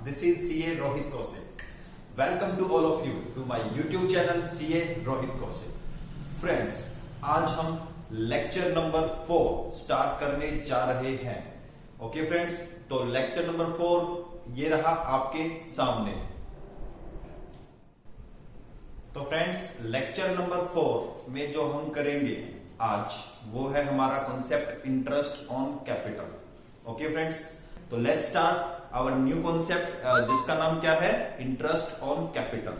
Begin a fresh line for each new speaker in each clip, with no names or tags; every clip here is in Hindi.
This is CA Rohit Kaushik. Welcome to all of you to my YouTube channel CA Rohit Kaushik. Friends, आज हम लेक्चर नंबर 4 स्टार्ट करने जा रहे हैं. ओके फ्रेंड्स, तो लेक्चर नंबर 4 ये रहा आपके सामने. तो फ्रेंड्स, लेक्चर नंबर 4 में जो हम करेंगे आज वो है हमारा concept interest on capital. Okay friends, तो let's start our new concept जिसका नाम क्या है, interest on capital.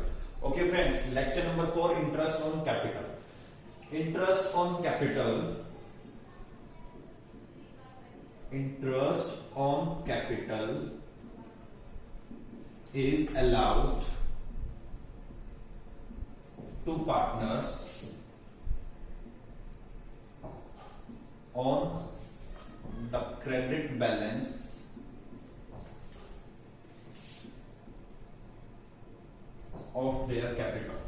Okay friends, lecture number 4 interest on capital. Interest on capital, interest on capital is allowed to partners on the credit balance of their capital,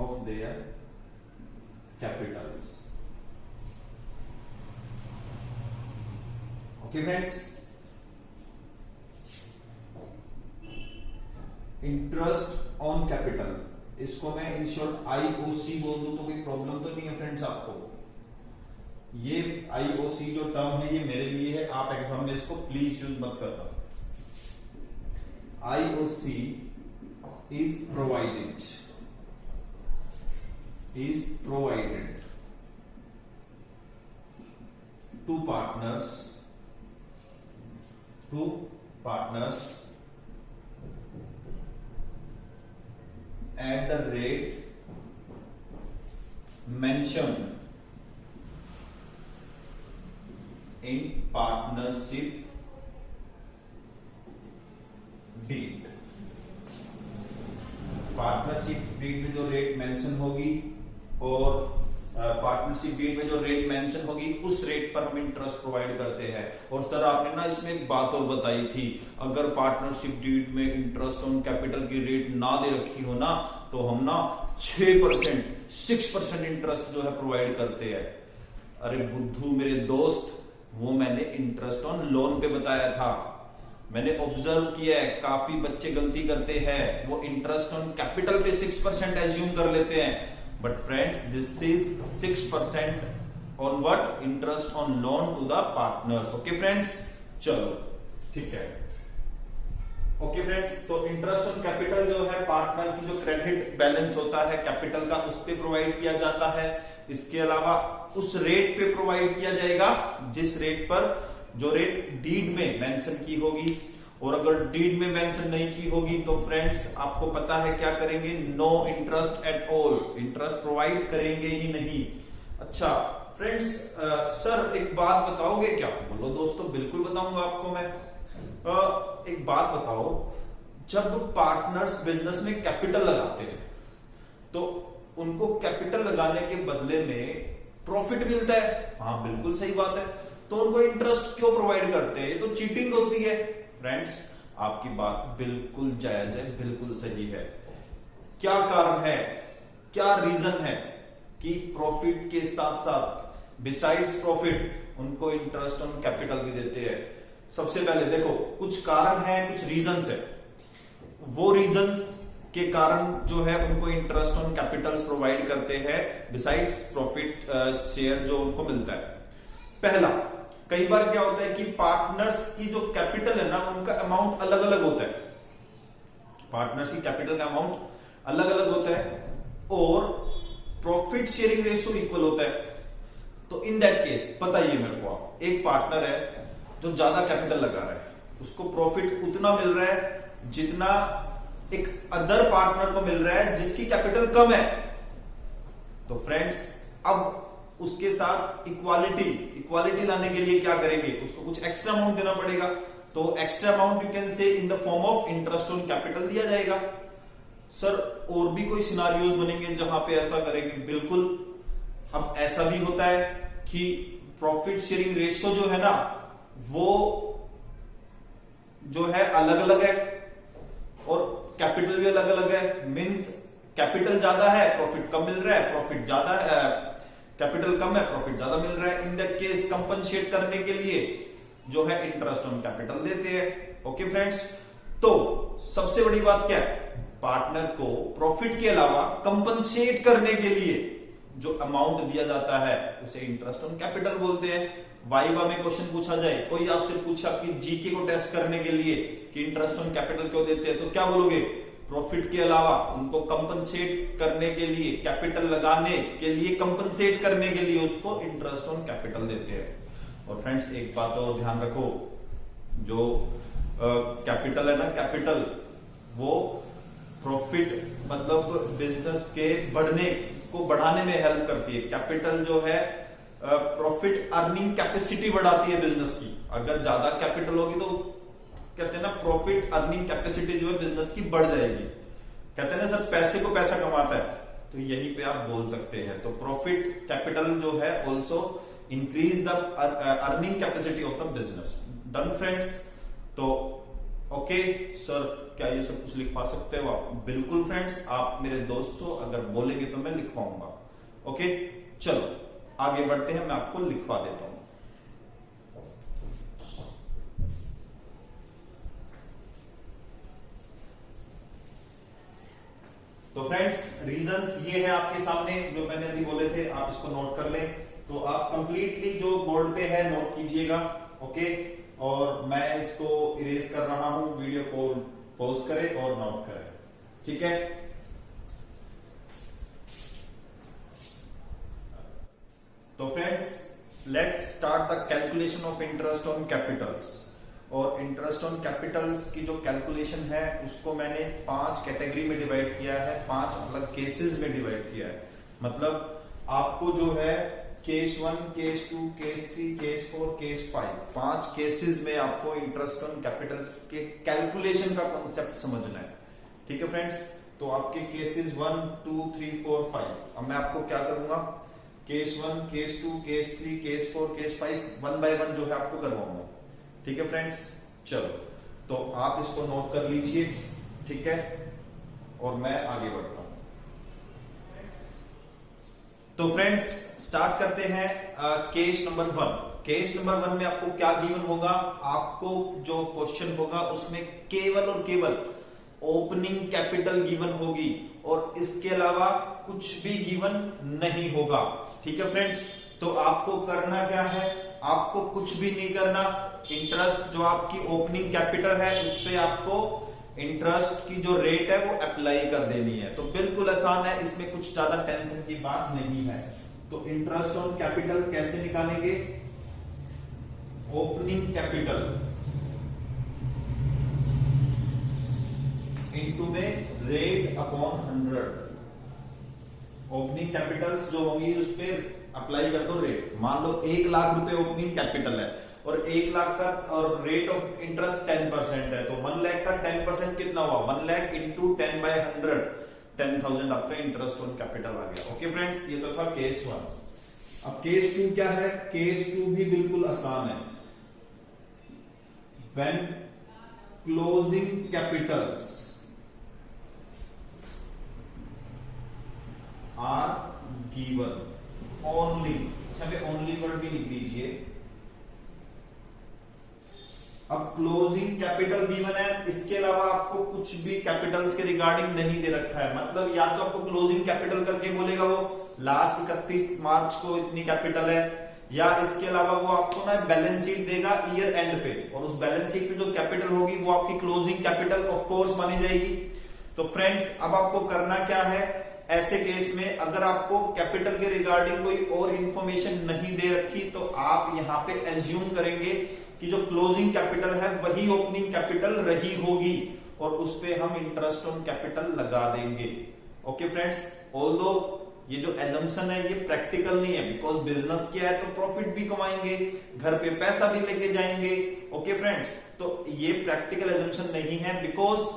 of their capitals. Okay friends, interest on capital, इसको मैं इन शॉर्ट आईओसी बोल दूं तो कोई प्रॉब्लम तो नहीं है फ्रेंड्स आपको. ये आईओसी जो टर्म है ये मेरे लिए है, आप एग्जाम में इसको प्लीज यूज मत करना. IOC is provided to partners at the rate mentioned in partnership deed. Partnership deed में जो रेट मेंशन होगी और पार्टनरशिप डीड में जो रेट मेंशन होगी उस रेट पर हम इंटरेस्ट प्रोवाइड करते हैं. और सर आपने ना इसमें एक बात और बताई थी, अगर पार्टनरशिप डीड में इंटरेस्ट ऑन कैपिटल की रेट ना दे रखी हो ना तो हम ना 6% इंटरेस्ट जो है प्रोवाइड करते हैं. अरे बुद्धू मेरे दोस्त, वो मैंने इंटरेस्ट ऑन लोन पे बताया था. मैंने ऑब्जर्व किया है काफी बच्चे गलती करते हैं, वो इंटरेस्ट ऑन कैपिटल पे 6% एज्यूम कर लेते हैं. But friends, this is 6% on what, interest on loan to the partners. Okay friends, चलो ठीक है. ओके फ्रेंड्स, तो इंटरेस्ट ऑन कैपिटल जो है पार्टनर की जो क्रेडिट बैलेंस होता है कैपिटल का उस पे प्रोवाइड किया जाता है. इसके अलावा उस रेट पे प्रोवाइड किया जाएगा जिस रेट पर, जो रेट डीड में मेंशन की होगी. और अगर डीड में मेंशन नहीं की होगी तो फ्रेंड्स आपको पता है क्या करेंगे, no interest at all, interest provide करेंगे ही नहीं. अच्छा फ्रेंड्स, सर एक बात बताओगे क्या? बोलो दोस्तों, बिल्कुल बताऊंगा आपको मैं. एक बात बताओ, जब पार्टनर्स बिजनेस में कैपिटल लगाते हैं तो उनको कैपिटल लगाने के बदले में प्रॉफिट मिलता है. हाँ बिल्कुल सही बात है. तो उनको इंटरेस्ट क्यों प्रोवाइड करते हैं? ये तो चीटिंग होती है. फ्रेंड्स, आपकी बात बिल्कुल जायज है, बिल्कुल सही है. क्या कारण है, क्या रीजन है कि प्रॉफिट के साथ साथ बिसाइड्स प्रॉफिट उनको इंटरेस्ट ऑन कैपिटल भी देते हैं? सबसे पहले देखो, कुछ कारण है, कुछ रीजंस है. वो रीजंस के कारण जो है उनको इंटरेस्ट ऑन कैपिटल्स प्रोवाइड करते हैं बिसाइड्स प्रॉफिट शेयर जो उनको मिलता है. पहला, कई बार क्या होता है कि पार्टनर्स की जो कैपिटल है ना उनका अमाउंट अलग अलग होता है. पार्टनर्स की कैपिटल का अमाउंट अलग अलग होता है और प्रॉफिट शेयरिंग रेशियो इक्वल होता है. तो इन दैट केस बताइए मेरे को, आप एक पार्टनर है जो ज्यादा कैपिटल लगा रहा है, उसको प्रॉफिट उतना मिल रहा है जितना एक अदर पार्टनर को मिल रहा है जिसकी कैपिटल कम है. तो फ्रेंड्स, अब उसके साथ इक्वालिटी लाने के लिए क्या करेंगे, उसको कुछ एक्स्ट्रा अमाउंट देना पड़ेगा. तो extra amount you can say in the form of interest on capital दिया जाएगा. सर और भी कोई सिनारियोज बनेंगे जहां पे ऐसा करेंगे? बिल्कुल. अब ऐसा भी होता है कि प्रॉफिट शेयरिंग रेशियो जो है ना वो जो है अलग अलग है और कैपिटल भी अलग अलग है. मींस कैपिटल ज्यादा है, प्रॉफिट कम मिल रहा है, प्रॉफिट ज्यादा है, कैपिटल कम है, प्रॉफिट ज्यादा मिल रहा है. इन दैट केस कंपनसेट करने के लिए जो है इंटरेस्ट ऑन कैपिटल देते हैं। ओके फ्रेंड्स, तो सबसे बड़ी बात क्या है, पार्टनर को प्रॉफिट के अलावा कंपनसेट करने के लिए जो अमाउंट दिया जाता है उसे इंटरेस्ट ऑन कैपिटल बोलते हैं। वाइवा में क्वेश्चन पूछा जाए, कोई आपसे पूछा कि जीके को टेस्ट करने के लिए कि इंटरेस्ट ऑन कैपिटल क्यों देते हैं, तो क्या बोलोगे, प्रॉफिट के अलावा उनको कंपनसेट करने के लिए, कैपिटल लगाने के लिए कंपनसेट करने के लिए उसको इंटरेस्ट ऑन कैपिटल देते हैं। और फ्रेंड्स एक बात और ध्यान रखो, जो कैपिटल है ना, कैपिटल वो प्रॉफिट मतलब बिजनेस के बढ़ने को बढ़ाने में हेल्प करती है। कैपिटल जो है प्रॉफिट अर्निंग कैपेसिटी बढ़ाती है बिजनेस की। अगर ज्यादा कैपिटल होगी तो कहते हैं ना प्रॉफिट अर्निंग कैपेसिटी जो है बिजनेस की बढ़ जाएगी। कहते हैं ना सर पैसे को पैसा कमाता है, तो यहीं पे आप बोल सकते हैं। तो प्रॉफिट कैपिटल जो है also increase the earning capacity of the business. Done friends, तो ओके सर क्या ये सब कुछ लिखवा सकते हो आप? बिल्कुल फ्रेंड्स, आप मेरे दोस्त हो, अगर बोलेंगे तो मैं लिखवाऊंगा। ओके चलो आगे बढ़ते हैं, मैं आपको लिखवा देता हूं। तो फ्रेंड्स रीजंस ये है आपके सामने जो मैंने अभी बोले थे, आप इसको नोट कर लें। तो आप कंप्लीटली जो बोर्ड पे है नोट कीजिएगा। ओके, और मैं इसको इरेज कर रहा हूं, वीडियो को पॉज करें और नोट करें, ठीक है। तो friends let's start the calculation of interest on Capitals. और इंटरेस्ट ऑन कैपिटल्स की जो कैलकुलेशन है उसको मैंने 5 कैटेगरी में डिवाइड किया है, 5 अलग केसेस में डिवाइड किया है। मतलब आपको जो है case 1, case 2, case 3, case 4, case 5, 5 cases में आपको इंटरेस्ट ऑन कैपिटल के कैलकुलेशन का कॉन्सेप्ट समझना है, ठीक है फ्रेंड्स। तो आपके केसेस 1, 2, 3, 4, 5, अब मैं आपको क्या करूंगा, case 1, case 2, case 3, case 4, case 5 1 by 1 जो है आपको करवाऊंगा, ठीक है फ्रेंड्स। चलो तो आप इसको नोट कर लीजिए, ठीक है, और मैं आगे बढ़ता हूं। तो फ्रेंड्स स्टार्ट करते हैं केस नंबर 1। केस नंबर 1 में आपको क्या गिवन होगा, आपको जो क्वेश्चन होगा उसमें केवल और केवल ओपनिंग कैपिटल गिवन होगी और इसके अलावा कुछ भी गिवन नहीं होगा, ठीक है फ्रेंड्स। तो आपको करना क्या है, आपको कुछ भी नहीं करना, इंटरेस्ट जो आपकी ओपनिंग कैपिटल है इस पे आपको इंटरेस्ट की जो रेट है वो अप्लाई कर देनी है। तो बिल्कुल आसान है, इसमें कुछ ज्यादा टेंशन की बात नहीं है। तो इंटरेस्ट ऑन कैपिटल कैसे निकालेंगे, ओपनिंग कैपिटल इनटू में रेट अपॉन 100। ओपनिंग कैपिटल्स जो होंगी उस पर अप्लाई कर दो रेट। मान लो 1 लाख रुपए ओपनिंग कैपिटल है और 1 लाख का और रेट ऑफ इंटरेस्ट 10% है, तो 1 लाख का 10% कितना हुआ, 1 लाख इंटू 10 बाय 100, 10,000 आपका इंटरेस्ट ऑन कैपिटल आ गया। ओके फ्रेंड्स, ये तो था केस 1। अब केस 2 क्या है, केस 2 भी बिल्कुल आसान है। When closing capitals are given only, only word भी लिख दीजिए। अब क्लोजिंग कैपिटल गिवन है, इसके अलावा आपको कुछ भी कैपिटल्स के रिगार्डिंग नहीं दे रखा है। मतलब या तो आपको क्लोजिंग कैपिटल करके बोलेगा वो लास्ट 31 मार्च को इतनी कैपिटल है, या इसके अलावा वो आपको ना बैलेंस शीट देगा ईयर एंड पे, और उस बैलेंस शीट पे जो कैपिटल होगी वो आपकी क्लोजिंग कैपिटल ऑफ कोर्स मानी जाएगी। तो फ्रेंड्स अब आपको करना क्या है, ऐसे केस में अगर आपको कैपिटल के रिगार्डिंग कोई और इंफॉर्मेशन नहीं दे रखी तो आप यहां पे एज्यूम करेंगे कि जो क्लोजिंग कैपिटल है वही ओपनिंग कैपिटल रही होगी और उस पे हम इंटरेस्ट ऑन कैपिटल लगा देंगे। ओके फ्रेंड्स, ऑल्दो ये जो एजम्पशन है ये प्रैक्टिकल नहीं है, बिकॉज बिजनेस किया है तो प्रॉफिट भी कमाएंगे, घर पे पैसा भी लेके जाएंगे। ओके फ्रेंड्स, तो ये प्रैक्टिकल एजम्पशन नहीं है, बिकॉज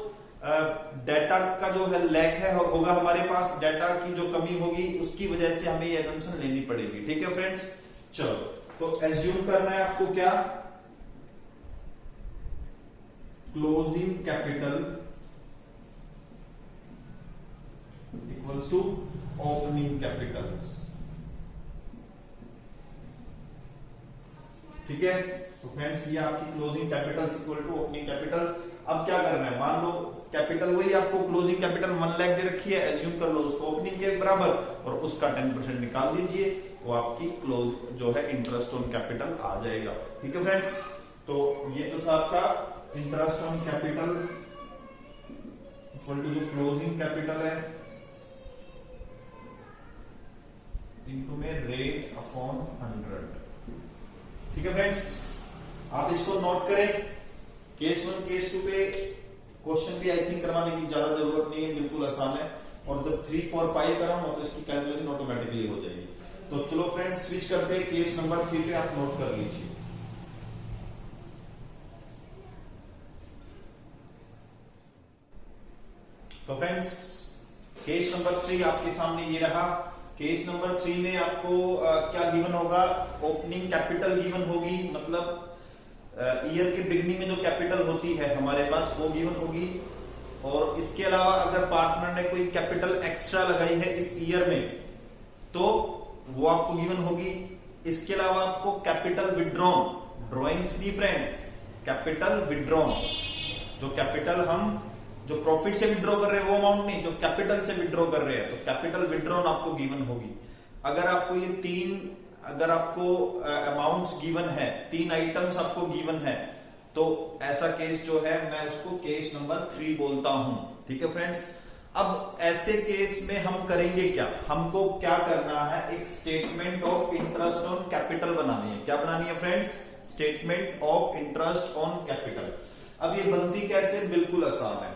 डेटा का जो है लैक है होगा हमारे पास, डेटा की जो कमी होगी उसकी वजह से हमें ये एजम्पशन लेनी पड़ेगी, ठीक है फ्रेंड्स। चलो तो एज्यूम करना है आपको क्या, closing capital equals to opening capitals. ठीक है। तो फ्रेंड्स ये आपकी closing capitals equal to opening capitals. अब क्या करना है, मान लो कैपिटल वही आपको क्लोजिंग कैपिटल 1 लाख दे रखी है, एज्यूम कर लो उसको ओपनिंग के बराबर और उसका 10% निकाल दीजिए, वो आपकी क्लोज जो है इंटरेस्ट ऑन कैपिटल आ जाएगा। ठीक है फ्रेंड्स, तो ये तो था आपका interest on capital equal to जो क्लोजिंग कैपिटल है इनटू में रेट अपॉन 100। ठीक है फ्रेंड्स, आप इसको नोट करें। केस 1 केस 2 पे क्वेश्चन भी आई थिंक करवाने की ज्यादा जरूरत नहीं है, बिल्कुल आसान है। और जब 3, 4, 5 कराऊंगा तो इसकी कैलकुलेशन ऑटोमेटिकली हो जाएगी। तो चलो फ्रेंड्स स्विच करते हैं, केस नंबर 3 पे आप नोट कर लीजिए। तो फ्रेंड्स केस नंबर 3 आपके सामने ये रहा। केस नंबर 3 में आपको क्या गिवन होगा, ओपनिंग कैपिटल गिवन होगी, मतलब ईयर के बिगनिंग में जो कैपिटल होती है हमारे पास वो गिवन होगी। और इसके अलावा अगर पार्टनर ने कोई कैपिटल एक्स्ट्रा लगाई है इस ईयर में तो वो आपको गिवन होगी। इसके अलावा आपको कैपिटल विड्रॉन, ड्रॉइंग्स दी फ्रेंड्स, कैपिटल विड्रॉन, जो कैपिटल हम जो प्रॉफिट से विड्रॉ कर रहे हैं वो अमाउंट नहीं, जो कैपिटल से विड्रॉ कर रहे हैं, तो कैपिटल विड्रॉन आपको गिवन होगी। अगर आपको ये 3 अगर आपको अमाउंट्स गिवन है, 3 आइटम्स आपको गिवन है, तो ऐसा केस जो है मैं उसको केस नंबर 3 बोलता हूं। ठीक है फ्रेंड्स, अब ऐसे केस में हम करेंगे क्या, हमको क्या करना है, एक statement of interest on capital बनानी है। क्या बनानी है friends, statement of interest on capital. अब ये बनती कैसे, बिल्कुल आसान है।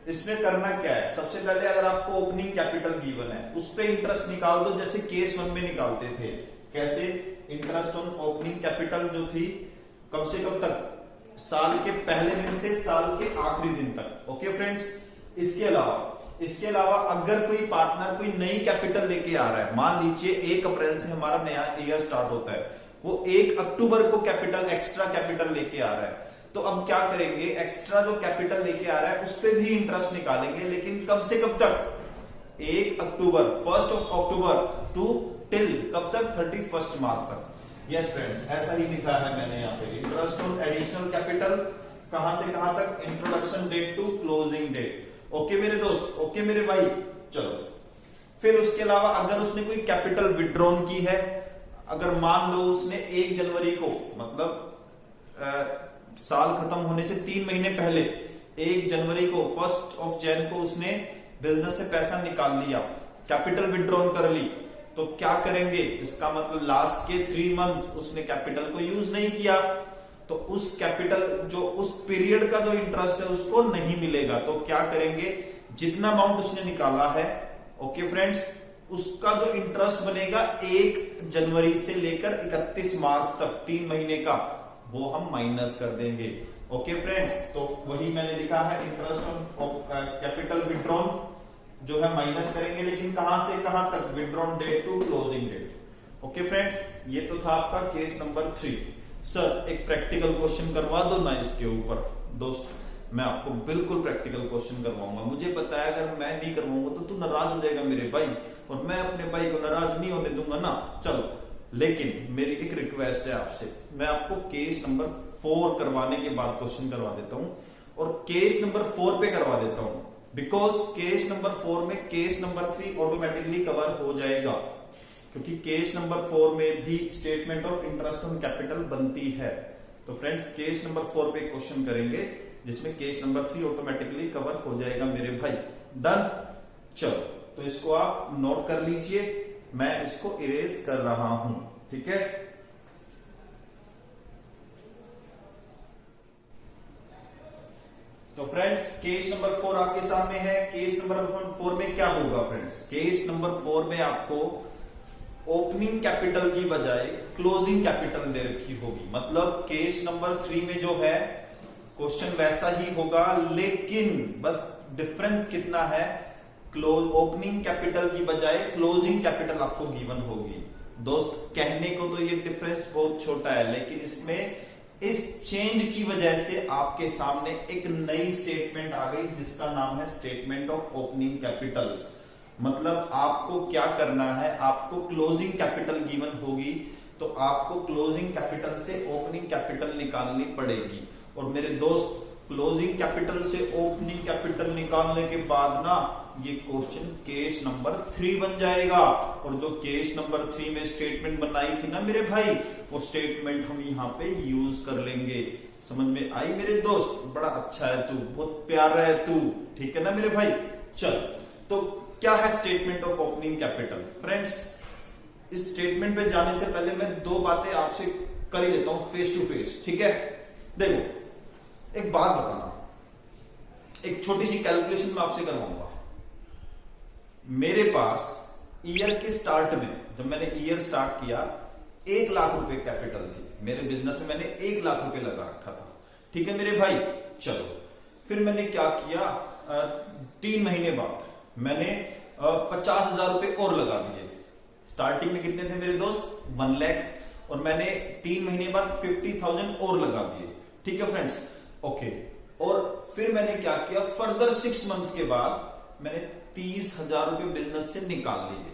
इसमें करना क्या है, सबसे पहले अगर आपको ओपनिंग कैपिटल गिवन है उस पे इंटरेस्ट निकाल दो, जैसे केस 1 में निकालते थे। कैसे, इंटरेस्ट ऑन ओपनिंग कैपिटल जो थी कब से कब तक, साल के पहले दिन से साल के आखिरी दिन तक। ओके फ्रेंड्स, इसके अलावा अगर कोई पार्टनर कोई नई कैपिटल लेके आ रहा है, मान लीजिए 1 अप्रैल से हमारा नया ईयर स्टार्ट होता है, वो 1 अक्टूबर को कैपिटल एक्स्ट्रा कैपिटल लेके आ रहा है, तो अब क्या करेंगे, एक्स्ट्रा जो कैपिटल लेके आ रहा है उस पर भी इंटरेस्ट निकालेंगे, लेकिन कब से कब तक, 1 अक्टूबर 1 अक्टूबर टू टिल कब तक, 31 मार्च तक। यस फ्रेंड्स, ऐसा ही लिखा है मैंने यहाँ पे, इंटरेस्ट ऑन एडिशनल कैपिटल कहां से कहां तक, introduction date to closing date. Okay मेरे दोस्त, ओके मेरे भाई, चलो। फिर उसके अलावा अगर उसने कोई कैपिटल विड्रॉन की है, अगर मान लो उसने 1 जनवरी को, मतलब साल खत्म होने से 3 महीने पहले 1 जनवरी को 1 जनवरी को उसने बिजनेस से पैसा निकाल लिया, कैपिटल विड्रॉन कर ली, तो क्या करेंगे, इसका मतलब लास्ट के 3 मंथ्स उसने कैपिटल को यूज नहीं किया, तो उस कैपिटल जो उस पीरियड का जो इंटरेस्ट है उसको नहीं मिलेगा। तो क्या करेंगे, जितना अमाउंट उसने निकाला है, ओके फ्रेंड्स, उसका जो इंटरेस्ट बनेगा 1 जनवरी से लेकर 31 मार्च तक 3 महीने का, वो हम माइनस कर देंगे। ओके फ्रेंड्स, तो वही मैंने लिखा है, इंटरेस्ट ऑन कैपिटल विड्रॉन जो है माइनस करेंगे, लेकिन कहां से कहां तक, withdrawn date to closing date. Okay friends, ये तो था आपका केस नंबर 3। सर एक प्रैक्टिकल क्वेश्चन करवा दो ना इसके ऊपर। दोस्त मैं आपको बिल्कुल प्रैक्टिकल क्वेश्चन करवाऊंगा, मुझे पता है अगर मैं नहीं करवाऊंगा तो तू नाराज हो जाएगा मेरे भाई, और मैं अपने भाई को नाराज नहीं होने दूंगा ना। चलो, लेकिन मेरी एक रिक्वेस्ट है आपसे, मैं आपको केस नंबर 4 करवाने के बाद क्वेश्चन करवा देता हूं और केस नंबर 4 पे करवा देता हूं, बिकॉज केस नंबर 4 में केस नंबर 3 ऑटोमेटिकली कवर हो जाएगा, क्योंकि केस नंबर 4 में भी statement of interest on capital बनती है। तो फ्रेंड्स केस नंबर 4 पे क्वेश्चन करेंगे जिसमें केस नंबर 3 ऑटोमेटिकली कवर हो जाएगा मेरे भाई। डन, चलो तो इसको आप नोट कर लीजिए, मैं इसको इरेज कर रहा हूं, ठीक है। तो फ्रेंड्स केस नंबर 4 आपके सामने है। केस नंबर 4 में क्या होगा फ्रेंड्स, केस नंबर 4 में आपको ओपनिंग कैपिटल की बजाय क्लोजिंग कैपिटल दे रखी होगी, मतलब केस नंबर 3 में जो है क्वेश्चन वैसा ही होगा, लेकिन बस डिफरेंस कितना है, ओपनिंग कैपिटल की बजाय क्लोजिंग कैपिटल आपको गिवन होगी। दोस्त कहने को तो ये डिफरेंस बहुत छोटा है, लेकिन इसमें इस चेंज की वजह से आपके सामने एक नई स्टेटमेंट आ गई जिसका नाम है स्टेटमेंट ऑफ ओपनिंग कैपिटल्स। मतलब आपको क्या करना है, आपको क्लोजिंग कैपिटल गिवन होगी तो तो आपको क्लोजिंग कैपिटल से ओपनिंग कैपिटल निकालनी पड़ेगी। और मेरे दोस्त, क्लोजिंग कैपिटल से ओपनिंग कैपिटल निकालने के बाद ना ये क्वेश्चन केस नंबर 3 बन जाएगा। और जो केस नंबर 3 में स्टेटमेंट बनाई थी ना मेरे भाई, वो स्टेटमेंट हम यहाँ पे यूज कर लेंगे। समझ में आई मेरे दोस्त? बड़ा अच्छा है तू, बहुत प्यारा है तू, ठीक है ना मेरे भाई। चल, तो क्या है statement of opening capital? Friends, इस स्टेटमेंट पे जाने से पहले मैं दो बातें आपसे कर ही लेता हूं फेस टू फेस, ठीक है? देखो, एक बात बताना, एक छोटी सी कैलकुलेशन मैं आपसे करवाऊंगा। मेरे पास ईयर के स्टार्ट में, जब मैंने ईयर स्टार्ट किया, 1 लाख रुपए कैपिटल थी मेरे बिजनेस में, मैंने 1 लाख रुपए लगा रखा था, ठीक है मेरे भाई। चलो, फिर मैंने क्या किया, 3 महीने बाद मैंने 50,000 रुपए और लगा दिए। स्टार्टिंग में कितने थे मेरे दोस्त? 1 लाख, और मैंने 3 महीने बाद 50,000 और लगा दिए, ठीक है फ्रेंड्स? ओके, और फिर मैंने क्या किया, फर्दर 6 मंथ्स के बाद मैंने 30,000 रुपए बिजनेस से निकाल लिए।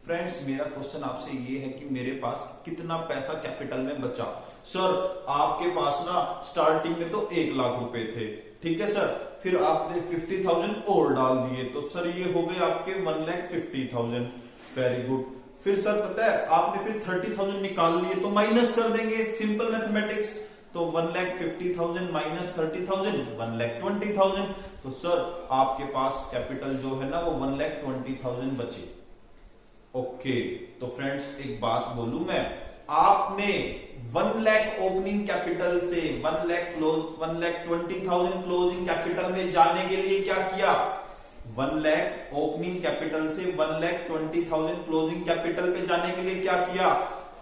फ्रेंड्स, मेरा क्वेश्चन आपसे ये है कि मेरे पास कितना पैसा कैपिटल में बचा? सर, आपके पास ना स्टार्टिंग में तो 1 लाख रुपए थे, ठीक है सर, फिर आपने 50,000 और डाल दिए, तो सर ये हो गए आपके 1,50,000। Very good. फिर सर पता है, आपने फिर 30,000 निकाल लिए, तो माइनस कर देंगे, सिंपल मैथमेटिक्स। तो 1,50,000 माइनस 30,000, 1,20,000। तो सर आपके पास कैपिटल जो है ना वो 1,20,000 बचे। ओके, तो फ्रेंड्स एक बात बोलूं मैं, आपने 1 लाख ओपनिंग कैपिटल से 1,20,000 क्लोजिंग कैपिटल में जाने के लिए क्या किया? 1 लाख ओपनिंग कैपिटल से 1,20,000 क्लोजिंग कैपिटल पे जाने के लिए क्या किया?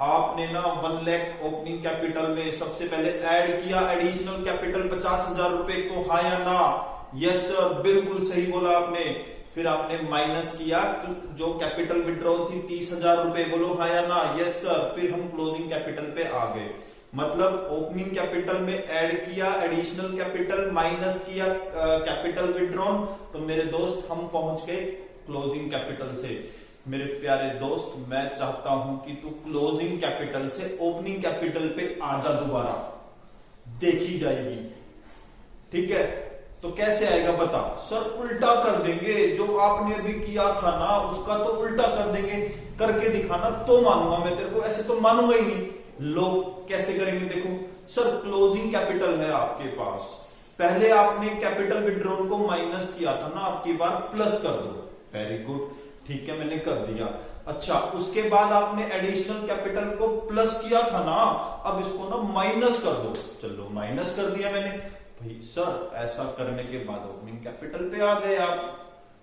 आपने ना 1 लाख ओपनिंग कैपिटल में सबसे पहले ऐड किया एडिशनल कैपिटल 50,000 रुपए को, हाँ या ना? यस सर, बिल्कुल सही बोला आपने। फिर आपने माइनस किया जो कैपिटल विड्रॉ थी 30,000 रुपए, बोलो हाँ या ना? Yes sir. फिर हम क्लोजिंग कैपिटल पे आ गए, मतलब ओपनिंग कैपिटल में ऐड किया एडिशनल कैपिटल, माइनस किया कैपिटल विड्रॉन, तो मेरे दोस्त हम पहुंच गए क्लोजिंग कैपिटल से। मेरे प्यारे दोस्त, मैं चाहता हूं कि तू क्लोजिंग कैपिटल से ओपनिंग कैपिटल पे आ जा, दोबारा देखी जाएगी, ठीक है? तो कैसे आएगा बता? सर उल्टा कर देंगे, जो आपने अभी किया था ना उसका तो उल्टा कर देंगे, करके दिखाना तो मानूंगा मैं तेरे को, ऐसे तो मानूंगा ही नहीं। लोग कैसे करेंगे? देखो सर, क्लोजिंग कैपिटल है आपके पास, पहले आपने कैपिटल विड्रॉल को माइनस किया था ना, आपकी बार प्लस कर दो। वेरी गुड, ठीक है, मैंने कर दिया। अच्छा, उसके बाद आपने एडिशनल कैपिटल को प्लस किया था ना, अब इसको ना माइनस कर दो। चलो माइनस कर दिया मैंने। भाई सर, ऐसा करने के बाद ओपनिंग कैपिटल पे आ गए आप,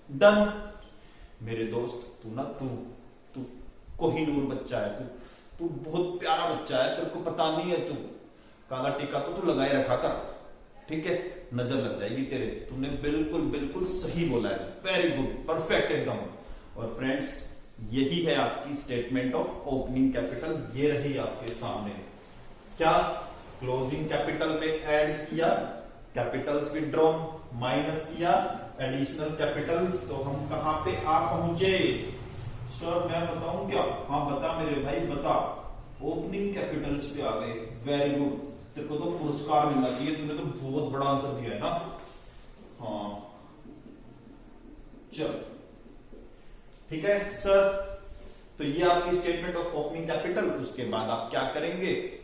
डन। मेरे दोस्त, तू कोहिनूर बच्चा है, तू बहुत प्यारा बच्चा है, तेरे को पता नहीं है, तू काला टीका तो तू लगाए रखा कर, ठीक है? नजर लग जाएगी तेरे। तूने बिल्कुल बिल्कुल सही बोला है, वेरी गुड, परफेक्ट एकदम। और फ्रेंड्स, यही है आपकी स्टेटमेंट ऑफ ओपनिंग कैपिटल, ये रही आपके सामने। क्या? क्लोजिंग कैपिटल में ऐड किया कैपिटल्स विड्रॉन, माइनस किया एडिशनल कैपिटल, तो हम कहां पे आ पहुंचे? सर मैं बताऊं क्या? हाँ बता मेरे भाई, बता। ओपनिंग कैपिटल्स पे आ गए, वेरी गुड। तेरे को तो पुरस्कार मिलना चाहिए, तूने तो बहुत बड़ा आंसर दिया है ना। हाँ चल, ठीक है सर। तो ये आपकी स्टेटमेंट ऑफ ओपनिंग कैपिटल। उसके बाद आप क्या करेंगे?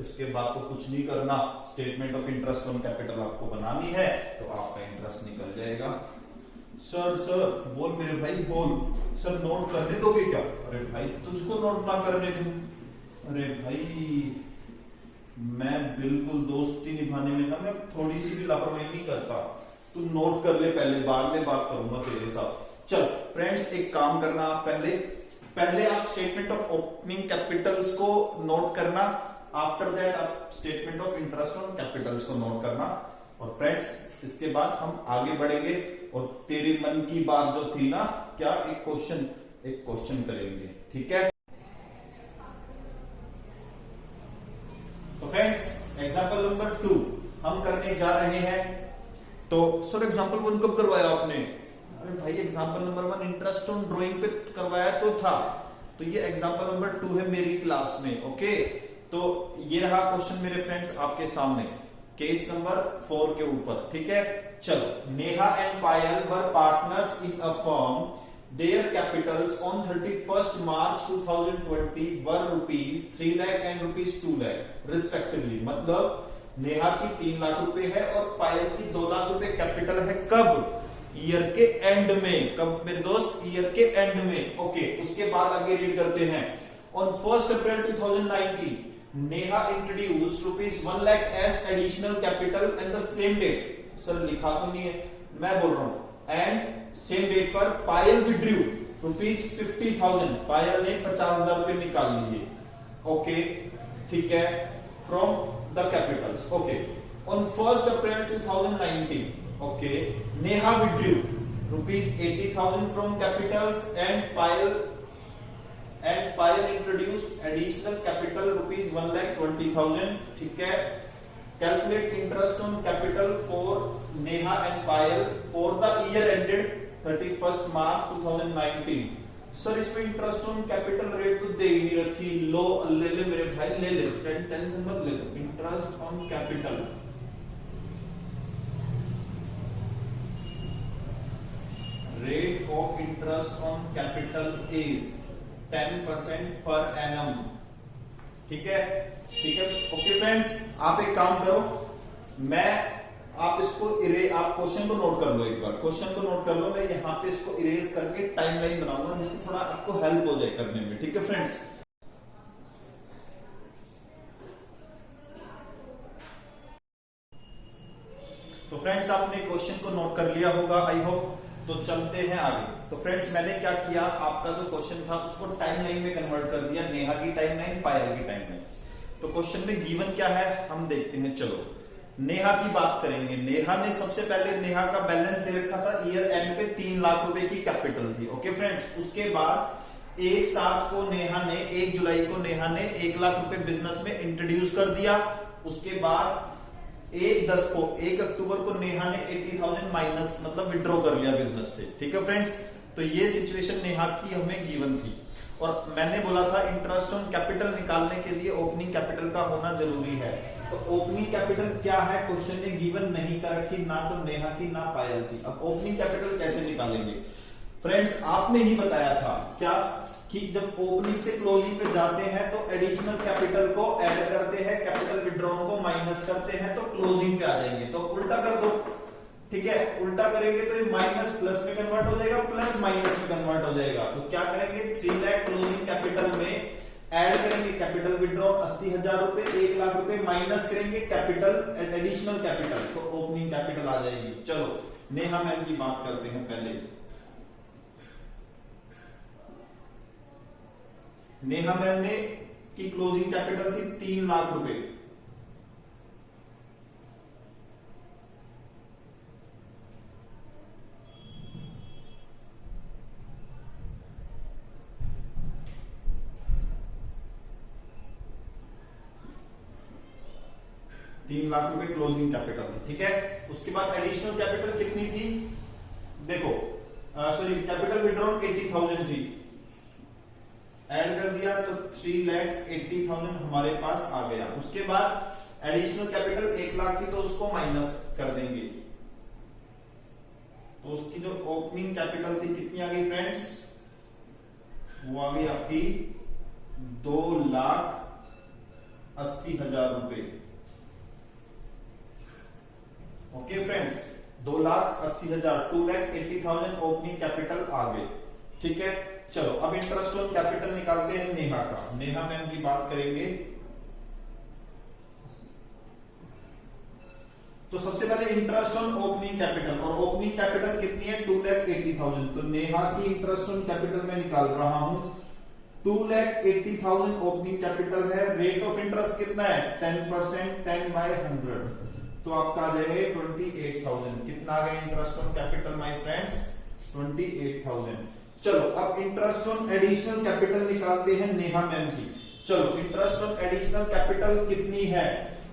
उसके बाद तो कुछ नहीं करना, statement of interest on capital आपको बनानी है, तो आपका इंटरेस्ट निकल जाएगा। सर बोल मेरे भाई, बोल। सर नोट करने दोगे क्या? अरे भाई, तुझको नोट ना करने दूं? अरे भाई, मैं बिल्कुल दोस्ती निभाने में ना, मैं थोड़ी सी भी लापरवाही नहीं करता। तू नोट कर ले पहले, बाद में बात करूंगा तेरे साथ। चल फ्रेंड्स, एक काम करना आप पहले आप स्टेटमेंट ऑफ ओपनिंग कैपिटल्स को नोट करना, आफ्टर दैट आप statement of interest on Capitals को नोट करना। और फ्रेंड्स, इसके बाद हम आगे बढ़ेंगे और तेरे मन की बात जो थी ना, क्या एक क्वेश्चन करेंगे, ठीक है? तो फ्रेंड्स, एग्जांपल नंबर 2 हम करने जा रहे हैं। तो सर एग्जांपल 1 कब करवाया आपने? अरे भाई, example number 1 interest on drawing पे करवाया तो था। तो ये एग्जांपल नंबर 2 है मेरी क्लास में। ओके, तो ये रहा क्वेश्चन मेरे फ्रेंड्स आपके सामने केस नंबर 4 के ऊपर। ठीक है, चलो। Neha and Payal were partners in a firm, there Capitals on 31st March 2020 were ₹3 lakh and ₹2 lakh respectively. मतलब नेहा की 3 लाख रुपए है और पायल की 2 लाख रुपए कैपिटल है। कब? ईयर के एंड में। कब मेरे दोस्त? ईयर के एंड में। ओके, उसके बाद आगे रीड करते हैं। On 1st April 2019 Neha introduced ₹1 lakh as additional capital and the same date. Sir लिखा तो नहीं है, मैं बोल रहा हूं। एंड सेम डेट पर पायल विड्रू ₹50,000। पायल ने 50,000 रुपए निकाल लिए। ओके, ठीक है, from the Capitals. Okay, on 1st April 2019 okay, Neha withdrew ₹80,000 from capitals and Payal introduced additional capital ₹1,20,000। ठीक है, calculate interest on capital for Neha and Payal for the year ended 31st March 2019। Sir इसमें इंटरेस्ट ऑन कैपिटल रेट तो दे ही नहीं रखी। लो ले ले मेरे भाई, ले ले, टेंशन मत ले। Interest on capital rate of interest on capital is 10% per annum। ठीक है, ठीक है। ओके फ्रेंड्स, आप एक काम करो, आप इसको आप क्वेश्चन को नोट कर लो, एक बार क्वेश्चन को नोट कर लो। मैं यहाँ पे इसको इरेज करके टाइमलाइन बनाऊंगा जिससे थोड़ा आपको हेल्प हो जाए करने में। ठीक है फ्रेंड्स, तो फ्रेंड्स आपने क्वेश्चन को नोट कर लिया होगा आई होप। तो चलते हैं आगे। तो फ्रेंड्स मैंने क्या किया, आपका जो क्वेश्चन था उसको टाइमलाइन में कन्वर्ट कर दिया, नेहा की टाइमलाइन, पायल की टाइमलाइन। तो क्वेश्चन में गिवन क्या है हम देखते हैं। चलो नेहा की बात करेंगे। नेहा ने सबसे पहले नेहा का बैलेंस दे रखा था, ईयर एंड पे 3 लाख रुपए की कैपिटल थी। ओके फ्रेंड्स, उसके बाद 1/7 को नेहा ने 1 जुलाई को नेहा ने 1 लाख रुपए बिजनेस में इंट्रोड्यूस कर दिया। उसके बाद 1 अक्टूबर को नेहा ने 80,000 माइनस मतलब विड्रॉ कर लिया बिजनेस से। ठीक है फ्रेंड्स, तो ये सिचुएशन नेहा की हमें गिवन थी और मैंने बोला था इंटरेस्ट ऑन कैपिटल निकालने के लिए ओपनिंग कैपिटल का होना जरूरी है। तो ओपनिंग कैपिटल क्या है क्वेश्चन ने गिवन नहीं कर रखी, ना तो नेहा की ना पायल की। अब ओपनिंग कैपिटल कैसे निकालेंगे फ्रेंड्स, आपने ही बताया था क्या कि जब ओपनिंग से क्लोजिंग पे जाते हैं तो एडिशनल कैपिटल को ऐड करते हैं, कैपिटल विड्रॉन को माइनस करते हैं तो क्लोजिंग पे आ जाएंगे। तो उल्टा कर दो। ठीक है, उल्टा करेंगे तो ये माइनस प्लस में कन्वर्ट हो जाएगा, प्लस माइनस में कन्वर्ट हो जाएगा। तो क्या करेंगे, 3 लाख क्लोजिंग कैपिटल में ऐड करेंगे कैपिटल विड्रॉ 80,000 रुपए, 1 लाख रुपए माइनस करेंगे कैपिटल एडिशनल कैपिटल, तो ओपनिंग कैपिटल आ जाएगी। चलो नेहा मैम की बात करते हैं पहले। नेहा मैम ने की क्लोजिंग कैपिटल थी 3 लाख रुपए। ₹3 लाख क्लोजिंग कैपिटल थी। ठीक है, उसके बाद एडिशनल कैपिटल कितनी थी, देखो सॉरी कैपिटल विड्रॉ 80,000 थी, ऐड कर दिया तो 3,80,000 हमारे पास आ गया। उसके बाद एडिशनल कैपिटल 1 लाख थी तो उसको माइनस कर देंगे, तो उसकी जो ओपनिंग कैपिटल थी कितनी आ गई फ्रेंड्स, वो आ गई आपकी 2,80,000 रुपए। ओके फ्रेंड्स, 2,80,000 2,80,000 ओपनिंग कैपिटल आ गए। ठीक है, चलो अब इंटरेस्ट ऑन कैपिटल निकालते हैं नेहा का। नेहा मैम की बात करेंगे तो सबसे पहले इंटरेस्ट ऑन ओपनिंग कैपिटल, और ओपनिंग कैपिटल कितनी है 2,80,000। तो नेहा की इंटरेस्ट ऑन कैपिटल में निकाल रहा हूं, 2,80,000 ओपनिंग कैपिटल है। रेट ऑफ इंटरेस्ट कितना है 10%, 10/100, तो आपका आ जाएगा 28,000। कितना आ गया interest on capital my friends, 28,000। चलो अब इंटरेस्ट ऑन एडिशनल कैपिटल निकालते हैं नेहा मैम की। चलो इंटरेस्ट ऑन एडिशनल कैपिटल कितनी है,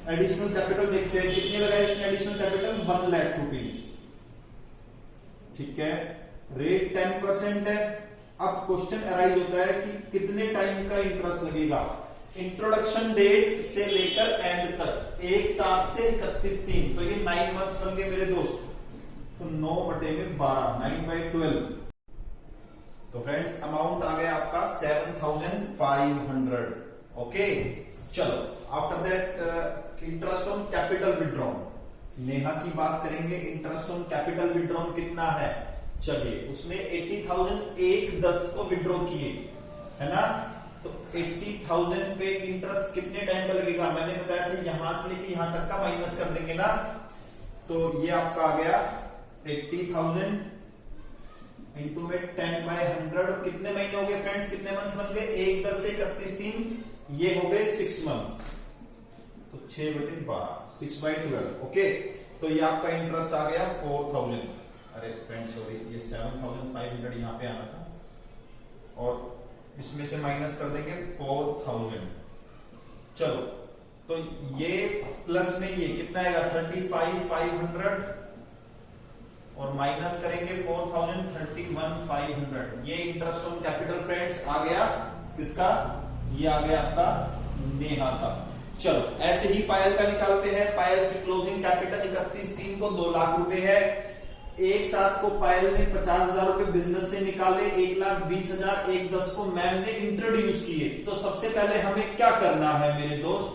एडिशनल कैपिटल देखते हैं कितनी लगाए इसमें एडिशनल कैपिटल 1 लाख रुपीज। ठीक है, रेट 10% है अब क्वेश्चन अराइज होता है कि कितने टाइम का इंटरेस्ट लगेगा। इंट्रोडक्शन डेट से लेकर एंड तक 1/7 से 31/3, तो ये 9 मंथ्स बन गए मेरे दोस्त। तो 9/12, 9/12। तो फ्रेंड्स अमाउंट आ गया आपका 7,500। ओके, चलो after that interest on capital withdrawn. Neha की बात करेंगे, इंटरेस्ट ऑन कैपिटल विड्रॉन कितना है। चलिए, उसने 80,000 1/10 को विड्रॉ किए, है ना। तो 80,000 पे इंटरेस्ट कितने टाइम का लगेगा, मैंने बताया था यहां से लेके यहां तक का माइनस कर देंगे ना। तो ये आपका आ गया 80,000 इंटू में 10/100। कितने महीने हो गए फ्रेंड्स, कितने मंथ बन गए, 1/10 से 31/3, ये हो गए 6 मंथ्स। तो 6/12, 6/12। ओके, तो ये आपका इंटरेस्ट आ गया 4,000। अरे फ्रेंड्स सॉरी, ये 7,500 यहां पे आना था और इसमें से माइनस कर देंगे 4,000। चलो, तो ये प्लस में ये कितना आएगा 35,500 और माइनस करेंगे 4,000, 31,500। ये इंटरेस्ट ऑन कैपिटल फ्रेंड्स आ गया किसका, ये आ गया आपका नेहा का। चलो, ऐसे ही पायल का निकालते हैं। पायल की क्लोजिंग कैपिटल 31/3 को 2 लाख रुपए है। 1/7 को पायल ने 50,000 रुपए बिजनेस से निकाले, 1,20,000 1/10 को मैम ने इंट्रोड्यूस किए। तो सबसे पहले हमें क्या करना है मेरे दोस्त,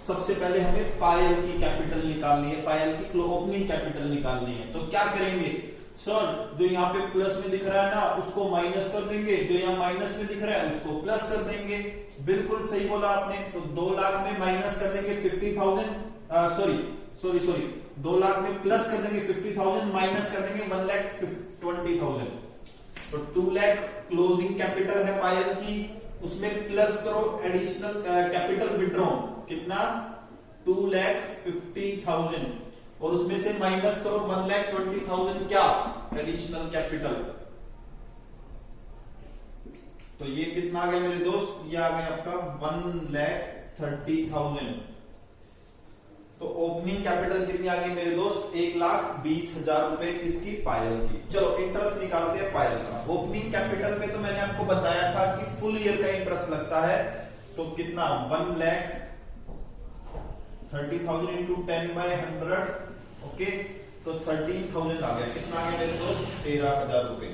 सबसे पहले हमें पायल की कैपिटल निकालनी है, पायल की ओपनिंग कैपिटल निकालनी है। तो क्या करेंगे सर, जो यहाँ पे प्लस में दिख रहा है ना उसको माइनस कर देंगे, जो यहाँ माइनस में दिख रहा है उसको प्लस कर देंगे। बिल्कुल सही बोला आपने। तो 2 लाख में माइनस कर देंगे 50,000, सॉरी 2 लाख में प्लस कर देंगे 50,000, माइनस कर देंगे 1,20,000। तो 2 लाख क्लोजिंग कैपिटल है पायल की, उसमें प्लस करो एडिशनल कैपिटल विड्रॉन कितना 2,50,000 और उसमें से माइनस करो 1,20,000 क्या एडिशनल कैपिटल। तो ये कितना आ गया मेरे दोस्त, ये आ गया आपका 1,30,000। तो ओपनिंग कैपिटल कितनी आ गई मेरे दोस्त, 1,20,000 रुपए किसकी, पायल की। चलो इंटरेस्ट निकालते हैं पायल का। ओपनिंग कैपिटल पे तो मैंने आपको बताया था कि फुल ईयर का इंटरेस्ट लगता है। तो कितना 1,30,000 इंटू 10/100। ओके, तो 13,000 आ गया। कितना आ गया मेरे दोस्त, 13,000 रुपए।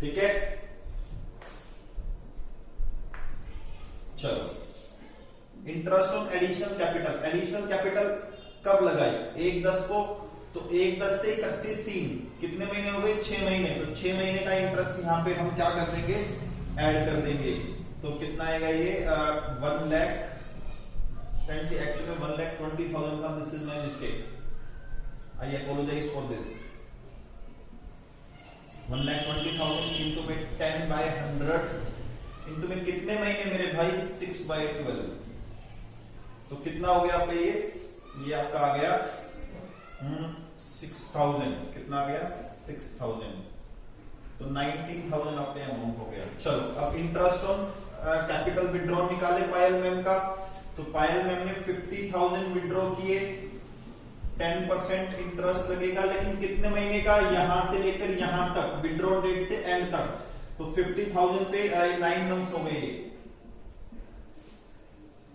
ठीक है, चलो interest on additional capital. Additional capital कब लगाई, 1/10 को। तो 1/10 से 31/3 कितने महीने हो गए, 6 महीने। तो 6 महीने का इंटरेस्ट यहां पे हम क्या कर देंगे, ऐड कर देंगे। तो कितना आएगा ये 1 लाख। फ्रेंड्स एक्चुअली में 1,20,000 था, this is my mistake, I apologise for this. 1,20,000 into में 10/100 इंटू में कितने महीने मेरे भाई, 6/12। तो कितना हो गया आपका ये आपका आ गया 6,000। कितना आ गया 6,000। तो 19,000 आपका अमाउंट हो गया। चलो अब इंटरेस्ट ऑन कैपिटल विड्रॉ निकाले पायल मैम का। तो पायल मैम ने 50,000 विड्रॉ किए, 10% इंटरेस्ट लगेगा, लेकिन कितने महीने का, यहां से लेकर यहां तक, विड्रॉ डेट से एंड तक। तो 50,000 पे 9 मंथ्स हो गए।